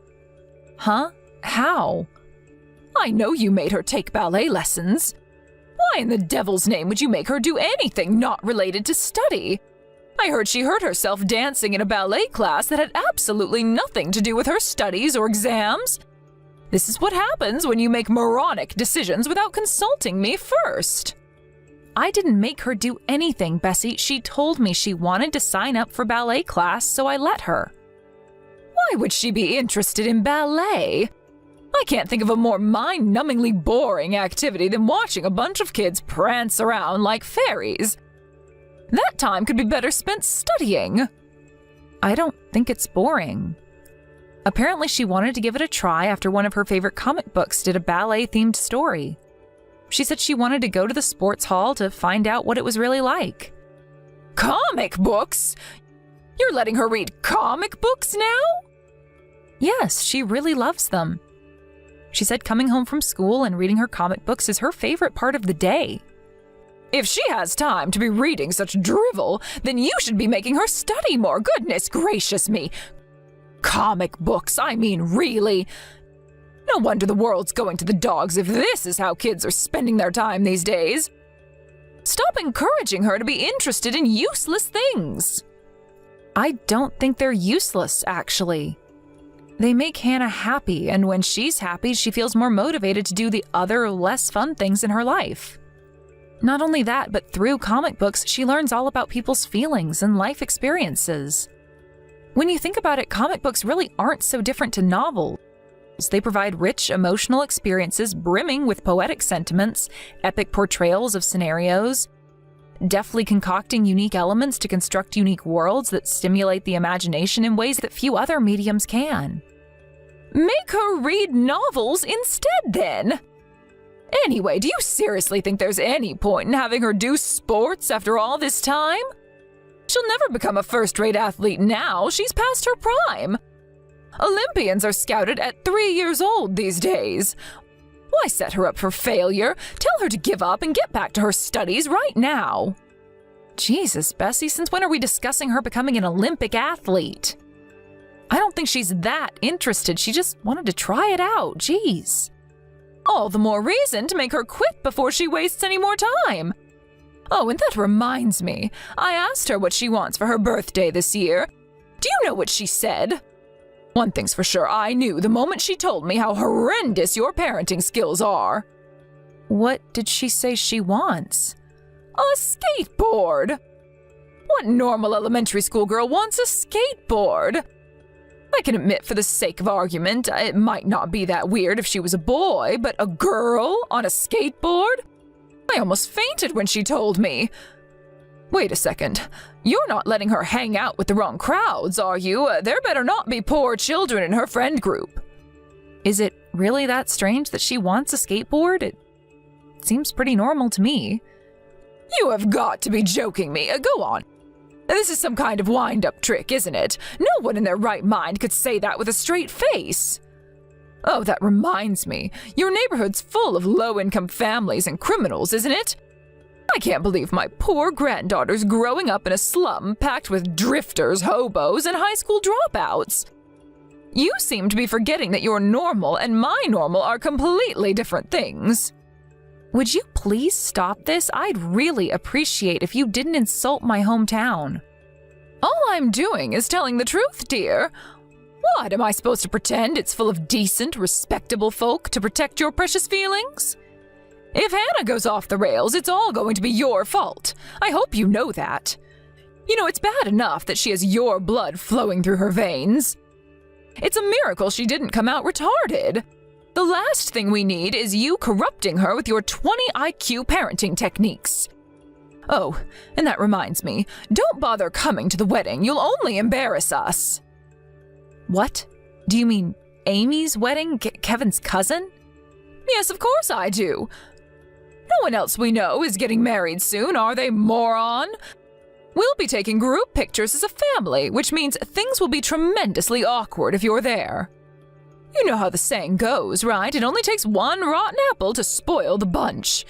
Huh? How? I know you made her take ballet lessons. Why in the devil's name would you make her do anything not related to study? I heard she hurt herself dancing in a ballet class that had absolutely nothing to do with her studies or exams. This is what happens when you make moronic decisions without consulting me first. I didn't make her do anything, Bessie. She told me she wanted to sign up for ballet class, so I let her. Why would she be interested in ballet? I can't think of a more mind-numbingly boring activity than watching a bunch of kids prance around like fairies. That time could be better spent studying. I don't think it's boring. Apparently she wanted to give it a try after one of her favorite comic books did a ballet-themed story. She said she wanted to go to the sports hall to find out what it was really like. Comic books? You're letting her read comic books now? Yes, she really loves them. She said coming home from school and reading her comic books is her favorite part of the day. If she has time to be reading such drivel, then you should be making her study more. Goodness gracious me. Comic books, I mean, really. No wonder the world's going to the dogs if this is how kids are spending their time these days. Stop encouraging her to be interested in useless things. I don't think they're useless, actually. They make Hannah happy, and when she's happy, she feels more motivated to do the other, less fun things in her life. Not only that, but through comic books, she learns all about people's feelings and life experiences. When you think about it, comic books really aren't so different to novels. They provide rich emotional experiences brimming with poetic sentiments, epic portrayals of scenarios, deftly concocting unique elements to construct unique worlds that stimulate the imagination in ways that few other mediums can. Make her read novels instead, then! Anyway, do you seriously think there's any point in having her do sports after all this time? She'll never become a first-rate athlete now. She's past her prime. Olympians are scouted at 3 years old these days. Why set her up for failure? Tell her to give up and get back to her studies right now. Jesus, Bessie, since when are we discussing her becoming an Olympic athlete? I don't think she's that interested. She just wanted to try it out. Jeez. All the more reason to make her quit before she wastes any more time. Oh, and that reminds me. I asked her what she wants for her birthday this year. Do you know what she said? One thing's for sure, I knew the moment she told me how horrendous your parenting skills are. What did she say she wants? A skateboard. What normal elementary school girl wants a skateboard? I can admit, for the sake of argument, it might not be that weird if she was a boy, but a girl on a skateboard? I almost fainted when she told me. Wait a second. You're not letting her hang out with the wrong crowds, are you? There better not be poor children in her friend group. Is it really that strange that she wants a skateboard? It seems pretty normal to me. You have got to be joking me. Go on. This is some kind of wind-up trick, isn't it? No one in their right mind could say that with a straight face. Oh, that reminds me. Your neighborhood's full of low-income families and criminals, isn't it? I can't believe my poor granddaughter's growing up in a slum packed with drifters, hobos, and high school dropouts. You seem to be forgetting that your normal and my normal are completely different things. Would you please stop this? I'd really appreciate if you didn't insult my hometown. All I'm doing is telling the truth, dear. What, am I supposed to pretend it's full of decent, respectable folk to protect your precious feelings? If Hannah goes off the rails, it's all going to be your fault. I hope you know that. You know, it's bad enough that she has your blood flowing through her veins. It's a miracle she didn't come out retarded. The last thing we need is you corrupting her with your 20 IQ parenting techniques. Oh, and that reminds me, don't bother coming to the wedding. You'll only embarrass us. What? Do you mean Amy's wedding? Kevin's cousin? Yes, of course I do. No one else we know is getting married soon, are they, moron? We'll be taking group pictures as a family, which means things will be tremendously awkward if you're there. You know how the saying goes, right? It only takes one rotten apple to spoil the bunch.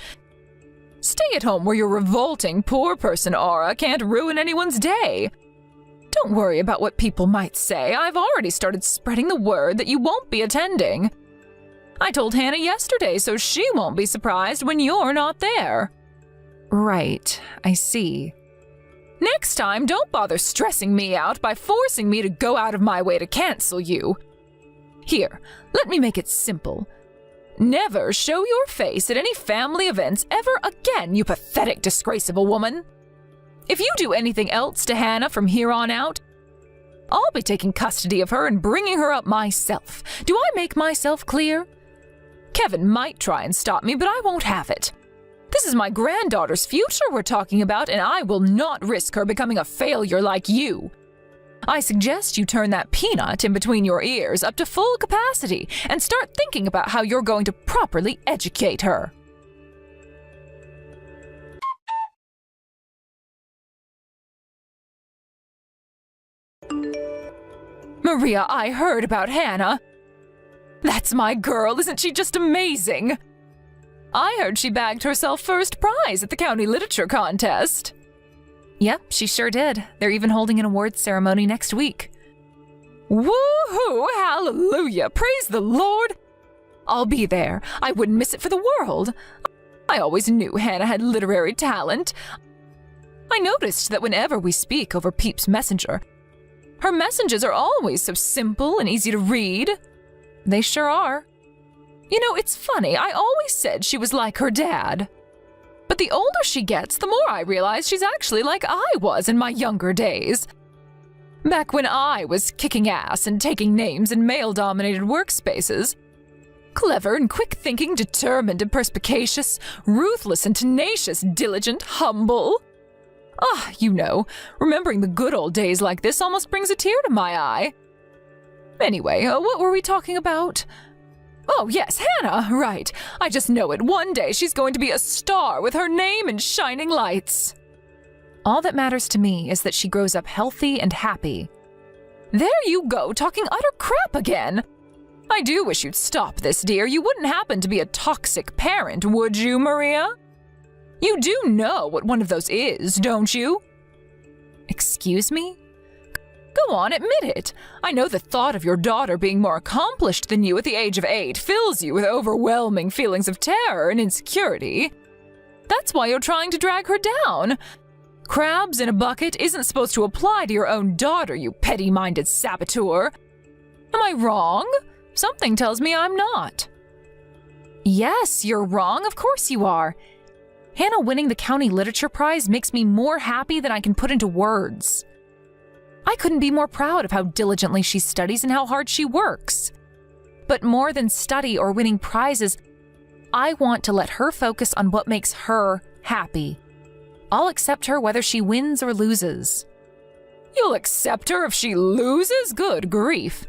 Stay at home where your revolting poor person aura can't ruin anyone's day. Don't worry about what people might say. I've already started spreading the word that you won't be attending. I told Hannah yesterday, so she won't be surprised when you're not there. Right, I see. Next time, don't bother stressing me out by forcing me to go out of my way to cancel you. Here, let me make it simple. Never show your face at any family events ever again, you pathetic disgrace of a woman. If you do anything else to Hannah from here on out, I'll be taking custody of her and bringing her up myself. Do I make myself clear? Kevin might try and stop me, but I won't have it. This is my granddaughter's future we're talking about, and I will not risk her becoming a failure like you. I suggest you turn that peanut in between your ears up to full capacity and start thinking about how you're going to properly educate her. Maria, I heard about Hannah. That's my girl, isn't she just amazing? I heard she bagged herself first prize at the county literature contest. Yep, she sure did. They're even holding an awards ceremony next week. Woohoo! Hallelujah! Praise the Lord! I'll be there. I wouldn't miss it for the world. I always knew Hannah had literary talent. I noticed that whenever we speak over Peep's messenger, her messages are always so simple and easy to read. They sure are. You know, it's funny. I always said she was like her dad. But the older she gets, the more I realize she's actually like I was in my younger days. Back when I was kicking ass and taking names in male-dominated workspaces. Clever and quick-thinking, determined and perspicacious, ruthless and tenacious, diligent, humble. You know, remembering the good old days like this almost brings a tear to my eye. Anyway, what were we talking about? Oh, yes, Hannah, right. I just know it. One day she's going to be a star with her name in shining lights. All that matters to me is that she grows up healthy and happy. There you go, talking utter crap again. I do wish you'd stop this, dear. You wouldn't happen to be a toxic parent, would you, Maria? You do know what one of those is, don't you? Excuse me? Go on, admit it. I know the thought of your daughter being more accomplished than you at the age of 8 fills you with overwhelming feelings of terror and insecurity. That's why you're trying to drag her down. Crabs in a bucket isn't supposed to apply to your own daughter, you petty-minded saboteur. Am I wrong? Something tells me I'm not. Yes, you're wrong. Of course you are. Hannah winning the county literature prize makes me more happy than I can put into words. I couldn't be more proud of how diligently she studies and how hard she works. But more than study or winning prizes, I want to let her focus on what makes her happy. I'll accept her whether she wins or loses. You'll accept her if she loses? Good grief.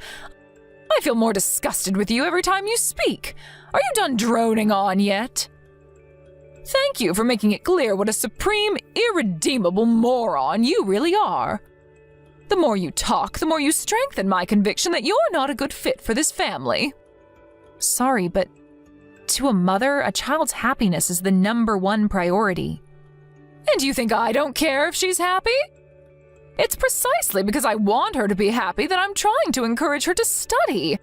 I feel more disgusted with you every time you speak. Are you done droning on yet? Thank you for making it clear what a supreme, irredeemable moron you really are. The more you talk, the more you strengthen my conviction that you're not a good fit for this family. Sorry, but to a mother, a child's happiness is the #1 priority. And you think I don't care if she's happy? It's precisely because I want her to be happy that I'm trying to encourage her to study.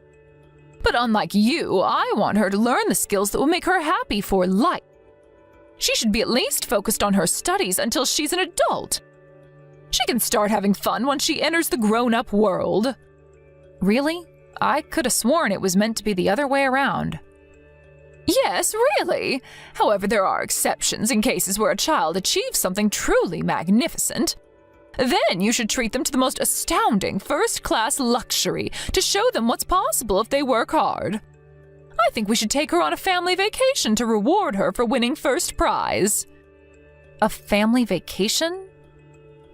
But unlike you, I want her to learn the skills that will make her happy for life. She should be at least focused on her studies until she's an adult. She can start having fun once she enters the grown-up world. Really? I could have sworn it was meant to be the other way around. Yes, really. However, there are exceptions in cases where a child achieves something truly magnificent. Then you should treat them to the most astounding first-class luxury to show them what's possible if they work hard. I think we should take her on a family vacation to reward her for winning first prize. A family vacation?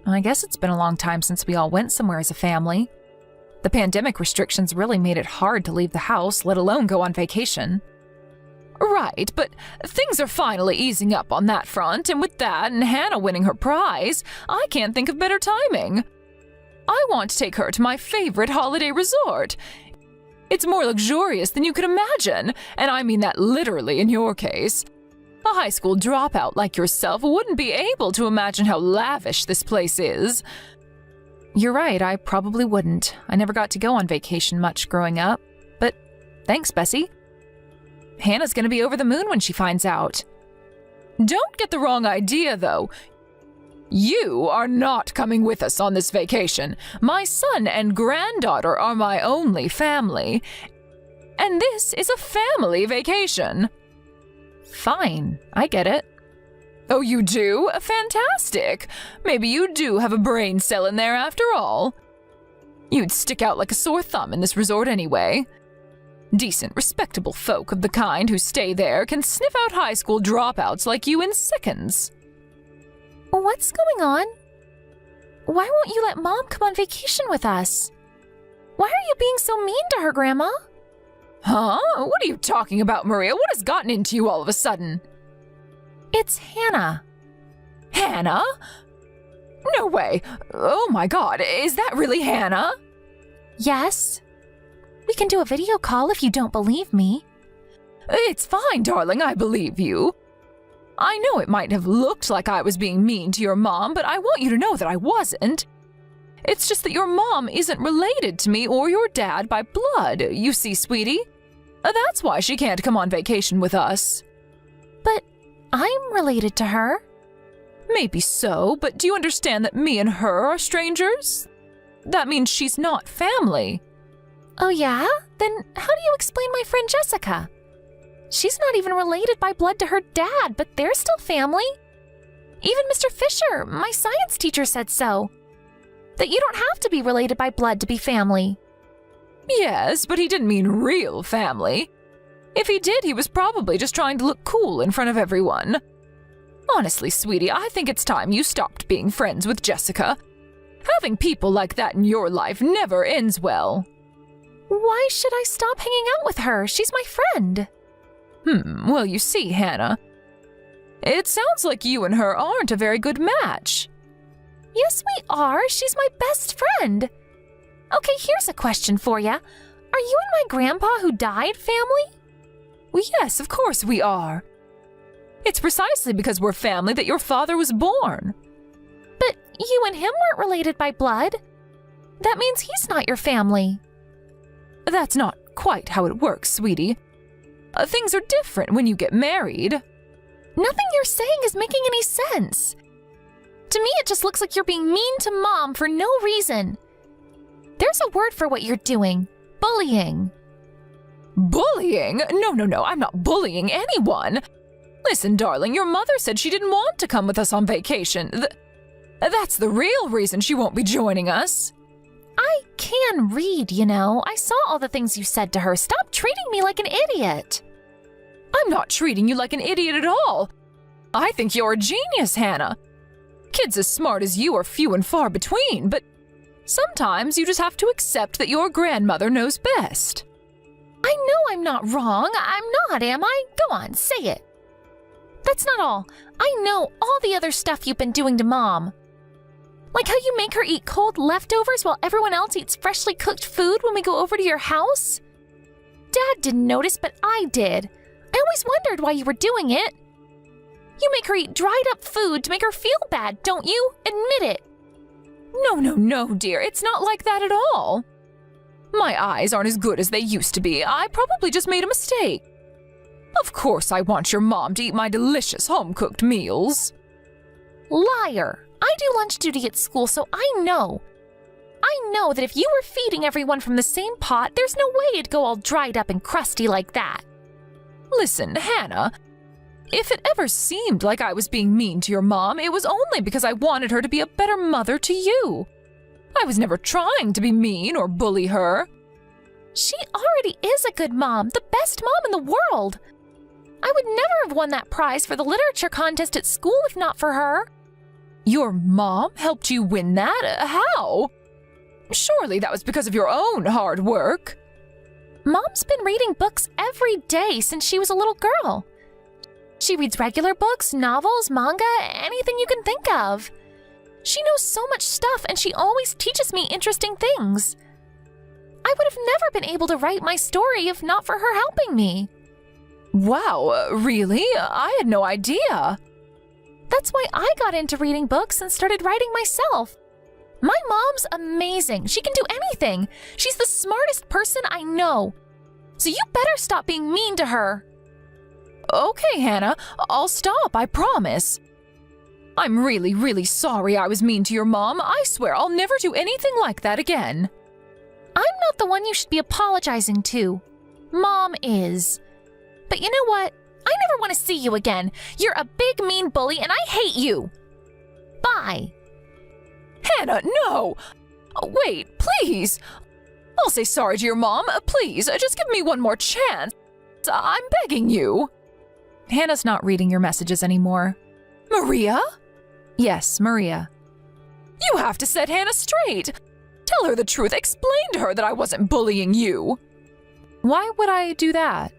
I guess it's been a long time since we all went somewhere as a family. The pandemic restrictions really made it hard to leave the house, let alone go on vacation. Right, but things are finally easing up on that front, and with that and Hannah winning her prize, I can't think of better timing. I want to take her to my favorite holiday resort. It's more luxurious than you could imagine, and I mean that literally in your case. A high school dropout like yourself wouldn't be able to imagine how lavish this place is. You're right, I probably wouldn't. I never got to go on vacation much growing up. But thanks, Bessie. Hannah's gonna be over the moon when she finds out. Don't get the wrong idea, though. You are not coming with us on this vacation. My son and granddaughter are my only family. And this is a family vacation. Fine, I get it. Oh, you do? Fantastic. Maybe you do have a brain cell in there after all. You'd stick out like a sore thumb in this resort anyway. Decent, respectable folk of the kind who stay there can sniff out high school dropouts like you in seconds. What's going on? Why won't you let Mom come on vacation with us? Why are you being so mean to her, Grandma? Huh? What are you talking about, Maria? What has gotten into you all of a sudden? It's Hannah. Hannah? No way. Oh my God, is that really Hannah? Yes. We can do a video call if you don't believe me. It's fine, darling, I believe you. I know it might have looked like I was being mean to your mom, but I want you to know that I wasn't. It's just that your mom isn't related to me or your dad by blood, you see, sweetie. That's why she can't come on vacation with us. But I'm related to her. Maybe so, but do you understand that me and her are strangers? That means she's not family. Oh yeah? Then how do you explain my friend Jessica? She's not even related by blood to her dad, but they're still family. Even Mr. Fisher, my science teacher, said so. That you don't have to be related by blood to be family. Yes, but he didn't mean real family. If he did, he was probably just trying to look cool in front of everyone. Honestly, sweetie, I think it's time you stopped being friends with Jessica. Having people like that in your life never ends well. Why should I stop hanging out with her? She's my friend. Well, you see, Hannah, it sounds like you and her aren't a very good match. Yes, we are. She's my best friend. Okay, here's a question for you. Are you and my grandpa who died family? Well, yes, of course we are. It's precisely because we're family that your father was born. But you and him weren't related by blood. That means he's not your family. That's not quite how it works, sweetie. Things are different when you get married. Nothing you're saying is making any sense. To me, it just looks like you're being mean to Mom for no reason. There's a word for what you're doing. Bullying. Bullying? No, I'm not bullying anyone. Listen, darling, your mother said she didn't want to come with us on vacation. That's the real reason she won't be joining us. I can read, you know. I saw all the things you said to her. Stop treating me like an idiot. I'm not treating you like an idiot at all. I think you're a genius, Hannah. Kids as smart as you are few and far between, but sometimes you just have to accept that your grandmother knows best. I know I'm not wrong. I'm not, am I? Go on, say it. That's not all. I know all the other stuff you've been doing to Mom. Like how you make her eat cold leftovers while everyone else eats freshly cooked food when we go over to your house. Dad didn't notice, but I did. I always wondered why you were doing it. You make her eat dried up food to make her feel bad, don't you? Admit it. No, dear. It's not like that at all. My eyes aren't as good as they used to be. I probably just made a mistake. Of course I want your mom to eat my delicious home-cooked meals. Liar. I do lunch duty at school, so I know. I know that if you were feeding everyone from the same pot, there's no way it'd go all dried up and crusty like that. Listen, Hannah, if it ever seemed like I was being mean to your mom, it was only because I wanted her to be a better mother to you. I was never trying to be mean or bully her. She already is a good mom, the best mom in the world. I would never have won that prize for the literature contest at school if not for her. Your mom helped you win that? How? Surely that was because of your own hard work. Mom's been reading books every day since she was a little girl. She reads regular books, novels, manga, anything you can think of. She knows so much stuff and she always teaches me interesting things. I would have never been able to write my story if not for her helping me. Wow, really? I had no idea. That's why I got into reading books and started writing myself. My mom's amazing. She can do anything. She's the smartest person I know. So you better stop being mean to her. Okay, Hannah, I'll stop, I promise. I'm really sorry I was mean to your mom. I swear I'll never do anything like that again. I'm not the one you should be apologizing to. Mom is. But you know what? I never want to see you again. You're a big mean bully and I hate you. Bye. Hannah, no! Wait, please! I'll say sorry to your mom. Please, just give me one more chance. I'm begging you. Hannah's not reading your messages anymore. Maria? Yes, Maria. You have to set Hannah straight. Tell her the truth. Explain to her that I wasn't bullying you. Why would I do that?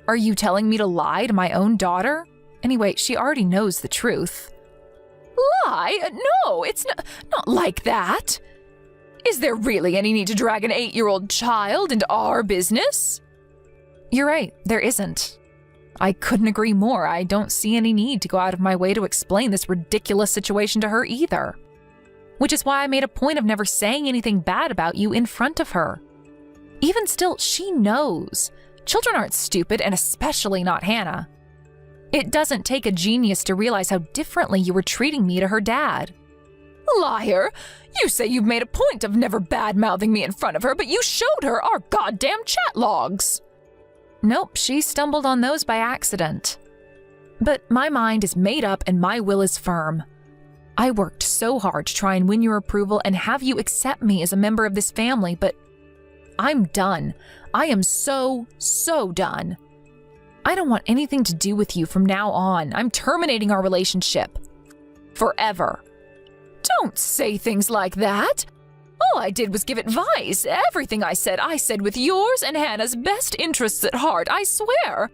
Are you telling me to lie to my own daughter? Anyway, she already knows the truth. Lie? No, it's not like that. Is there really any need to drag an 8-year-old child into our business? You're right, there isn't. I couldn't agree more. I don't see any need to go out of my way to explain this ridiculous situation to her either. Which is why I made a point of never saying anything bad about you in front of her. Even still, she knows. Children aren't stupid, and especially not Hannah. It doesn't take a genius to realize how differently you were treating me to her dad. Liar! You say you've made a point of never bad-mouthing me in front of her, but you showed her our goddamn chat logs. Nope, she stumbled on those by accident. But my mind is made up and my will is firm. I worked so hard to try and win your approval and have you accept me as a member of this family, but I'm done. I am so done. I don't want anything to do with you from now on. I'm terminating our relationship. Forever. Don't say things like that. All I did was give advice. Everything I said with yours and Hannah's best interests at heart, I swear.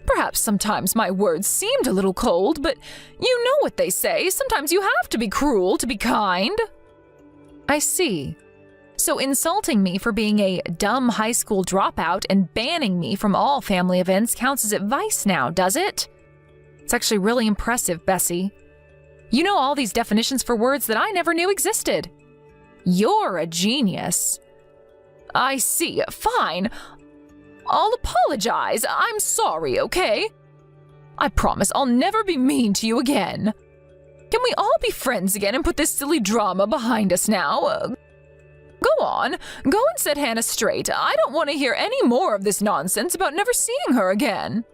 Perhaps sometimes my words seemed a little cold, but you know what they say. Sometimes you have to be cruel to be kind. I see. So insulting me for being a dumb high school dropout and banning me from all family events counts as advice now, does it? It's actually really impressive, Bessie. You know all these definitions for words that I never knew existed. You're a genius. I see. Fine. I'll apologize. I'm sorry, okay? I promise I'll never be mean to you again. Can we all be friends again and put this silly drama behind us now? Go on. Go and set Hannah straight. I don't want to hear any more of this nonsense about never seeing her again.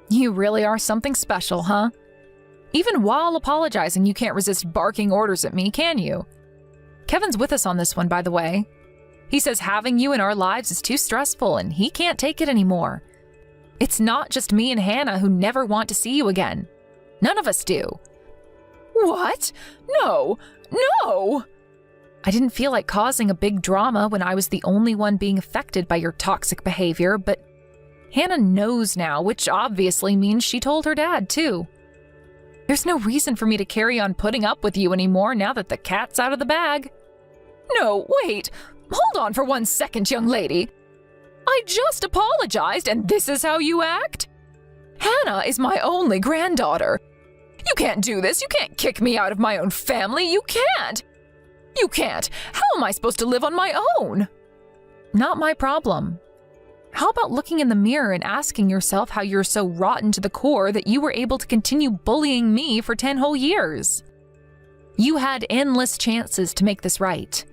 You really are something special, huh? Even while apologizing, you can't resist barking orders at me, can you? Kevin's with us on this one, by the way. He says having you in our lives is too stressful and he can't take it anymore. It's not just me and Hannah who never want to see you again. None of us do. What? No! No! I didn't feel like causing a big drama when I was the only one being affected by your toxic behavior, but Hannah knows now, which obviously means she told her dad, too. There's no reason for me to carry on putting up with you anymore now that the cat's out of the bag. No, wait. Hold on for 1 second, young lady. I just apologized, and this is how you act? Hannah is my only granddaughter. You can't do this. You can't kick me out of my own family. You can't. You can't. How am I supposed to live on my own? Not my problem. How about looking in the mirror and asking yourself how you're so rotten to the core that you were able to continue bullying me for 10 whole years? You had endless chances to make this right.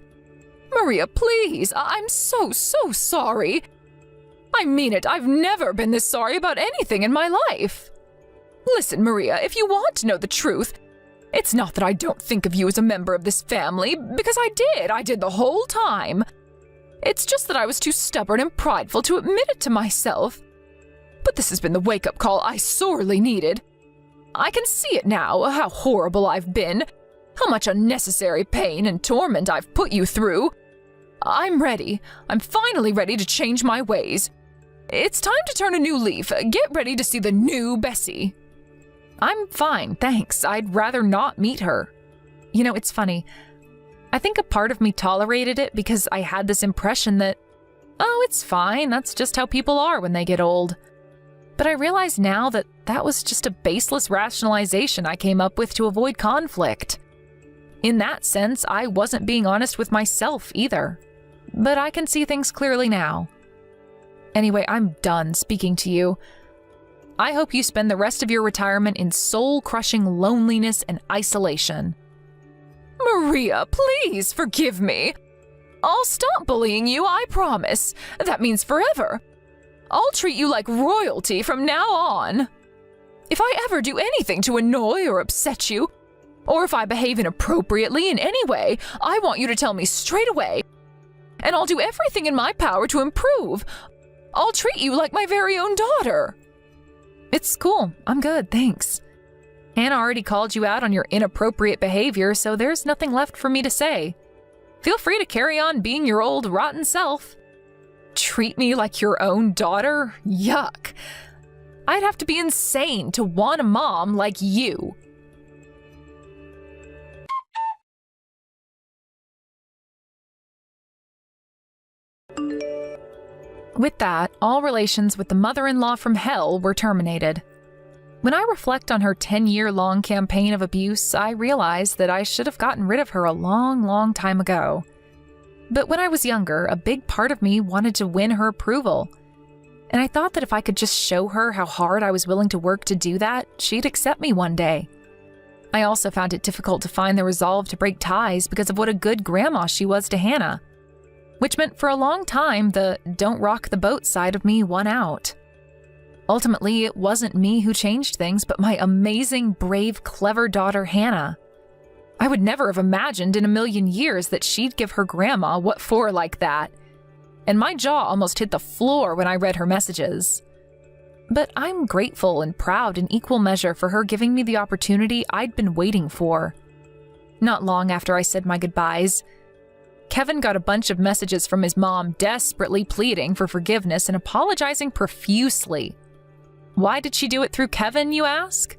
Maria, please. I'm so sorry. I mean it. I've never been this sorry about anything in my life. Listen, Maria, if you want to know the truth, it's not that I don't think of you as a member of this family, because I did. I did the whole time. It's just that I was too stubborn and prideful to admit it to myself. But this has been the wake-up call I sorely needed. I can see it now, how horrible I've been, how much unnecessary pain and torment I've put you through. I'm ready. I'm finally ready to change my ways. It's time to turn a new leaf. Get ready to see the new Bessie. I'm fine, thanks. I'd rather not meet her. You know, it's funny. I think a part of me tolerated it because I had this impression that, oh, it's fine, that's just how people are when they get old. But I realize now that that was just a baseless rationalization I came up with to avoid conflict. In that sense, I wasn't being honest with myself either. But I can see things clearly now. Anyway, I'm done speaking to you. I hope you spend the rest of your retirement in soul-crushing loneliness and isolation. Maria, please forgive me. I'll stop bullying you, I promise. That means forever. I'll treat you like royalty from now on. If I ever do anything to annoy or upset you, or if I behave inappropriately in any way, I want you to tell me straight away. And I'll do everything in my power to improve. I'll treat you like my very own daughter. It's cool. I'm good, thanks. Hannah already called you out on your inappropriate behavior, so there's nothing left for me to say. Feel free to carry on being your old rotten self. Treat me like your own daughter? Yuck. I'd have to be insane to want a mom like you. With that, all relations with the mother-in-law from hell were terminated. When I reflect on her 10-year-long campaign of abuse, I realize that I should have gotten rid of her a long, long time ago. But when I was younger, a big part of me wanted to win her approval. And I thought that if I could just show her how hard I was willing to work to do that, she'd accept me one day. I also found it difficult to find the resolve to break ties because of what a good grandma she was to Hannah. Which meant for a long time the don't rock the boat side of me won out. Ultimately, it wasn't me who changed things, but my amazing, brave, clever daughter, Hannah. I would never have imagined in a million years that she'd give her grandma what for like that. And my jaw almost hit the floor when I read her messages. But I'm grateful and proud in equal measure for her giving me the opportunity I'd been waiting for. Not long after I said my goodbyes, Kevin got a bunch of messages from his mom desperately pleading for forgiveness and apologizing profusely. Why did she do it through Kevin, you ask?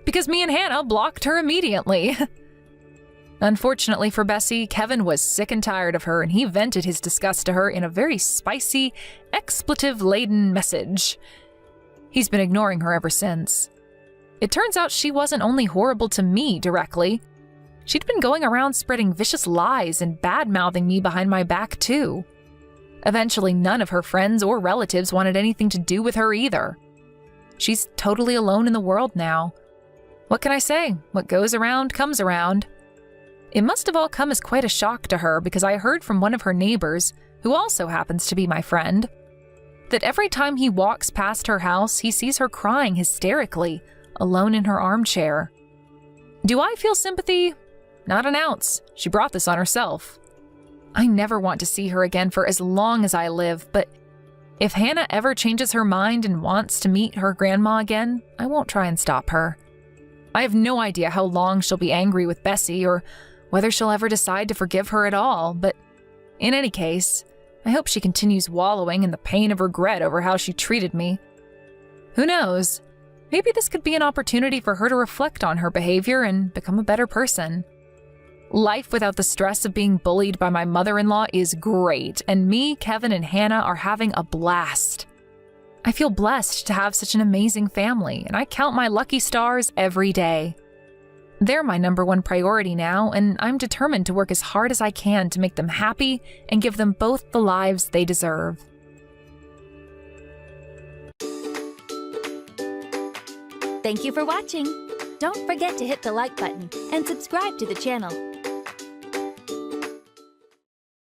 Because me and Hannah blocked her immediately. Unfortunately for Bessie, Kevin was sick and tired of her, and he vented his disgust to her in a very spicy, expletive-laden message. He's been ignoring her ever since. It turns out she wasn't only horrible to me directly. She'd been going around spreading vicious lies and bad-mouthing me behind my back, too. Eventually, none of her friends or relatives wanted anything to do with her either. She's totally alone in the world now. What can I say? What goes around comes around. It must have all come as quite a shock to her because I heard from one of her neighbors, who also happens to be my friend, that every time he walks past her house, he sees her crying hysterically, alone in her armchair. Do I feel sympathy? Not an ounce. She brought this on herself. I never want to see her again for as long as I live, but if Hannah ever changes her mind and wants to meet her grandma again, I won't try and stop her. I have no idea how long she'll be angry with Bessie or whether she'll ever decide to forgive her at all, but in any case, I hope she continues wallowing in the pain of regret over how she treated me. Who knows? Maybe this could be an opportunity for her to reflect on her behavior and become a better person. Life without the stress of being bullied by my mother-in-law is great, and me, Kevin, and Hannah are having a blast. I feel blessed to have such an amazing family, and I count my lucky stars every day. They're my number one priority now, and I'm determined to work as hard as I can to make them happy and give them both the lives they deserve. Thank you for watching. Don't forget to hit the like button and subscribe to the channel.